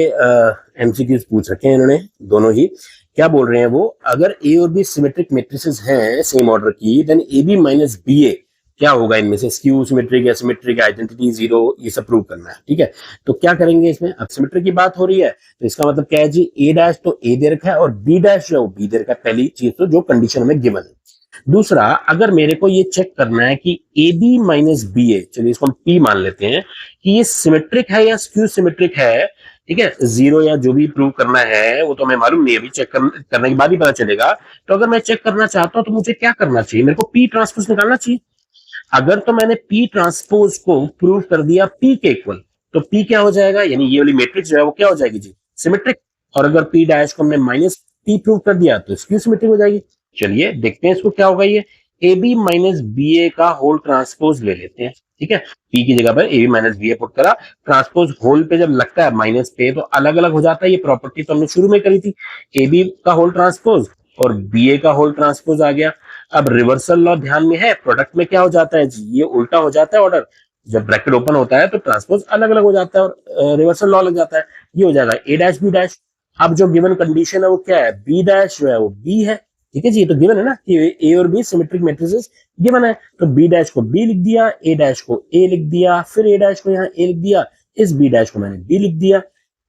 एमसीक्यूज पूछ रखे हैं इन्होंने दोनों ही। क्या बोल रहे हैं वो, अगर ए और बी सिमेट्रिक मैट्रिसेस हैं सेम ऑर्डर की, then A B minus B A क्या होगा इनमें से, स्क्यू सिमेट्रिक या सिमेट्रिक, आइडेंटिटी 0, ये सब प्रूव करना है, ठीक है। तो क्या करेंगे इसमें, अब सिमेट्रिक की बात हो रही है तो इसका मतलब क्या है जी, ए डैश तो ए दे रखा है और बी डैश जो है वो बी दे रखा है, पहली चीज तो जो कंडीशन हमें गिवन है। दूसरा, अगर मेरे को ये चेक करना है कि ए बी माइनस बी ए, चलिए इसको हम पी मान लेते हैं, कि ये सिमेट्रिक है या स्क्यू सिमेट्रिक है, ठीक है, 0 या जो भी प्रूव करना है वो तो हमें मालूम नहीं, अभी चेक करने के बाद ही पता चलेगा। तो अगर मैं चेक करना चाहता हूं तो मुझे क्या करना चाहिए, मेरे को पी ट्रांसपोज निकालना चाहिए। अगर तो मैंने पी ट्रांसपोज को प्रूव कर दिया पी के इक्वल, तो पी क्या हो जाएगा, यानी ये वाली मैट्रिक्स जो है वो क्या हो जाएगी जी, सिमेट्रिक। और अगर पी डैश को हमने माइनस पी प्रूव कर दिया तो स्क्यू सिमेट्रिक हो जाएगी। चलिए देखते हैं इसको क्या होगा, ये A B minus B A का होल ट्रांसपोज ले लेते हैं, ठीक है, पी की जगह पर A B minus B A put करा, ट्रांसपोज होल पे जब लगता है माइनस पे तो अलग अलग हो जाता है, ये प्रॉपर्टी तो हमने शुरू में करी थी, ए बी का होल ट्रांसपोज और बी ए का होल ट्रांसपोज आ गया। अब रिवर्सल लॉ ध्यान में है, प्रोडक्ट में क्या हो जाता है जी, ये उल्टा हो जाता है ऑर्डर, जब ब्रैकेट ओपन होता है तो ट्रांसपोज अलग अलग हो जाता है और रिवर्सल लॉ लग जाता है, ये हो जाएगा ए डैश बी डैश। अब जो गिवन कंडीशन है वो क्या है, बी डैश जो है वो बी है, ठीक है जी, ये तो गिवन है ना कि ए और बी सिमेट्रिक मैट्रिसेस गिवन है, तो बी डैश को बी लिख दिया, ए डैश को ए लिख दिया, फिर ए डैश को यहाँ ए लिख दिया, इस बी डैश को मैंने बी लिख दिया।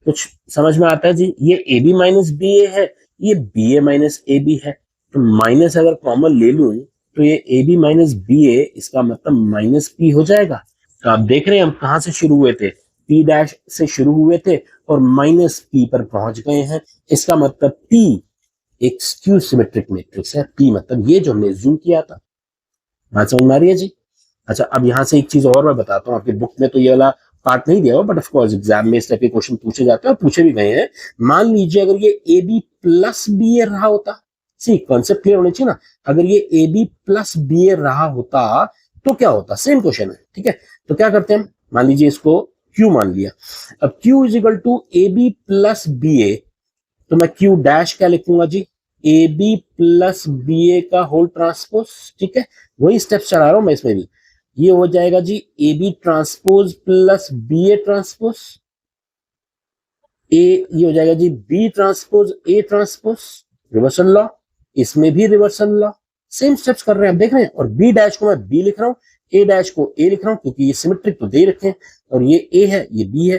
कुछ समझ में आता है जी? ये A B minus B A है, ये B A minus A B है, तो माइनस अगर कॉमन ले लूं तो ये A B minus B A, इसका मतलब माइनस पी हो जाएगा। तो आप देख रहे हैं हम कहां से शुरू हुए थे, पी डैश से शुरू हुए थे और माइनस पी पर पहुंच गए हैं। इसका मतलब पी एक स्क्यू सिमेट्रिक मैट्रिक्स है, पी मतलब ये जो हमने जूम किया था। बात समझ में आ रही है जी? अच्छा, अब यहां से एक चीज और मैं बताता हूँ, आपकी बुक में तो ये वाला पार्ट नहीं दिया हुआ, बट ऑफ कोर्स एग्जाम में इस टाइप के क्वेश्चन पूछे जाते हैं और पूछे भी गए हैं। मान लीजिए अगर ये ए बी प्लस बी ए रहा होता, सी कॉन्सेप्ट क्लियर होना चाहिए ना, अगर ये ए बी प्लस बी ए रहा होता तो क्या होता, सेम क्वेश्चन है, ठीक है। तो क्या करते हैं, मान लीजिए इसको Q मान लिया, अब Q is equal to A B plus B A, तो मैं Q डैश क्या लिखूंगा जी, A B plus B A का होल ट्रांसपोज, ठीक है, वही स्टेप चला रहा हूं मैं इसमें भी। ये हो जाएगा जी A B transpose plus B A transpose, ये हो जाएगा जी B transpose A transpose, reversal law, इसमें भी रिवर्सल लॉ, सेम स्टेप्स कर रहे हैं आप देख रहे हैं। और बी डैश को मैं बी लिख रहा हूँ, ए डैश को ए लिख रहा हूँ, क्योंकि ये सिमेट्रिक तो दे रखे हैं, और ये ए है ये बी है।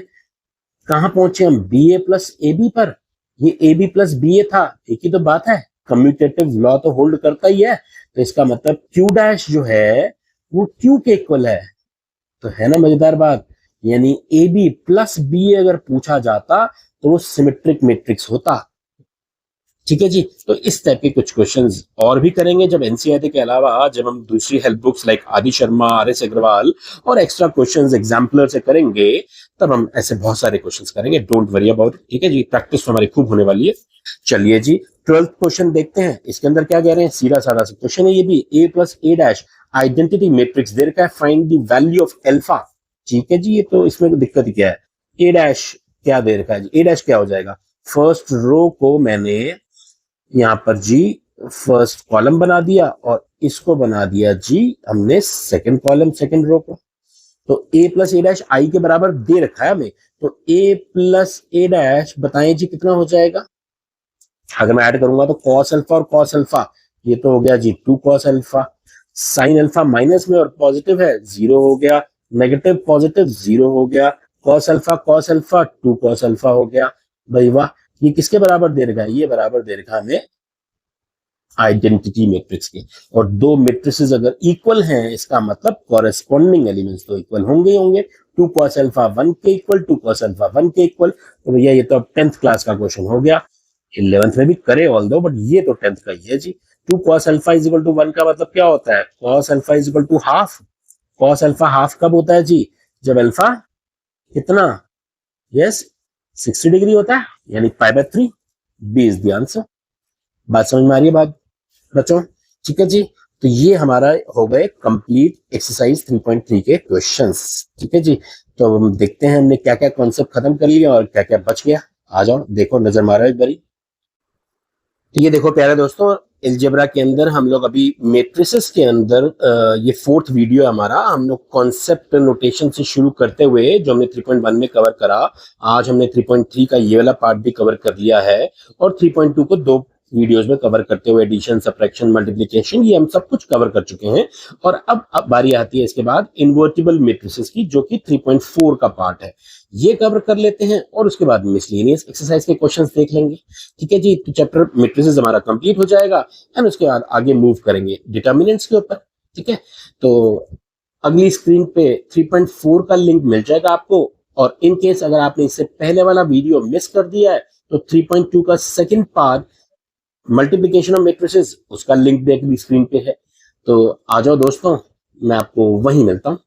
कहां पहुंचे हम, B A plus A B पर, ये A B plus B A था, एक ही तो बात है, कम्यूटेटिव लॉ तो होल्ड करता ही है। तो इसका मतलब क्यू डैश जो है वो क्यू के इक्वल है, तो है ना मजेदार बात। यानी ए बी प्लस बी ए अगर पूछा जाता तो वो सिमेट्रिक मैट्रिक्स होता, ठीक है जी। तो इस टाइप के कुछ क्वेश्चंस और भी करेंगे जब एनसीईआरटी के अलावा जब हम दूसरी हेल्प बुक्स लाइक आदि शर्मा, आर एस अग्रवाल और एक्स्ट्रा क्वेश्चंस एग्जाम्पलर से करेंगे, तब हम ऐसे बहुत सारे क्वेश्चंस करेंगे, डोंट वरी अबाउट इट, ठीक है जी। प्रैक्टिस तो हमारी खूब होने वाली है। चलिए जी 12th क्वेश्चन देखते हैं, इसके अंदर क्या कह रहे हैं, सीधा साधा सा क्वेश्चन है ये भी, ए plus A dash identity matrix दे रखा है, find the value of alpha, ठीक है जी। ये तो इसमें दिक्कत ही क्या है, ए डैश क्या दे रखा है, ए डैश क्या हो जाएगा, फर्स्ट रो को मैंने यहाँ पर जी फर्स्ट कॉलम बना दिया और इसको बना दिया जी हमने सेकंड कॉलम सेकंड रो को। तो a प्लस ए डैश आई के बराबर दे रखा है हमें, तो a प्लस ए डैश बताएं जी कितना हो जाएगा। अगर मैं ऐड करूंगा तो कॉस अल्फा और कॉस अल्फा, ये तो हो गया जी 2 cos alpha, sine alpha minus में और पॉजिटिव है 0 हो गया, नेगेटिव पॉजिटिव 0 हो गया, कॉस अल्फा 2 कॉस अल्फा हो गया। भाई वाह, ये किसके बराबर दे रखा है, ये बराबर दे रखा है हमें आइडेंटिटी मैट्रिक्स के। और दो मैट्रिसेस अगर इक्वल हैं इसका मतलब कॉरेस्पॉन्डिंग एलिमेंट्स तो इक्वल होंगे ही होंगे। 2 cos अल्फा 1 के इक्वल, 2 cos अल्फा 1 के इक्वल। तो भैया ये तो अब 10th क्लास का क्वेश्चन हो गया, 11th में भी करे ऑल दो, बट ये तो 10th का ही है जी। 2 cos alpha is equal to 1 का मतलब क्या होता है, cos alpha is equal to half. cos alpha half कब होता है जी, जब अल्फा कितना, यस 60 डिग्री होता है, यानी π/3, बी इज द आंसर। बात समझ में आ रही है बात बच्चों, ठीक है जी। तो ये हमारा हो गए कंप्लीट एक्सरसाइज 3.3 के क्वेश्चंस, ठीक है जी। तो हम देखते हैं हमने क्या क्या कॉन्सेप्ट खत्म कर लिया और क्या क्या बच गया। आ जाओ देखो, नजर मारो एक बारी। तो ये देखो प्यारे दोस्तों, एलजेब्रा के अंदर हम लोग अभी मैट्रिसेस के अंदर ये 4th वीडियो हमारा, हम लोग कॉन्सेप्ट नोटेशन से शुरू करते हुए जो हमने 3.1 में कवर करा, आज हमने 3.3 का ये वाला पार्ट भी कवर कर लिया है और 3.2 को 2 वीडियोस में कवर करते हुए एडिशन, सब्ट्रैक्शन, मल्टीप्लिकेशन, ये हम सब कुछ कवर कर चुके हैं। और अब बारी आती है इसके बाद इन्वर्टिबल मैट्रिसेस की, जो कि 3.4 का पार्ट है, ये कवर कर लेते हैं और उसके बाद मिसलेनियस एक्सरसाइज के क्वेश्चंस देख लेंगे, ठीक है जी। तो चैप्टर मैट्रिसेस हमारा कंप्लीट हो जाएगा एंड उसके बाद आगे मूव करेंगे डिटर्मिनेंट्स के ऊपर, ठीक है। तो अगली स्क्रीन पे 3.4 का लिंक मिल जाएगा आपको, और इन केस अगर आपने इससे पहले वाला वीडियो मिस कर दिया है तो 3.2 का second part multiplication of matrices, उसका लिंक भी स्क्रीन पे है। तो आ जाओ दोस्तों, मैं आपको वहीं मिलता हूं।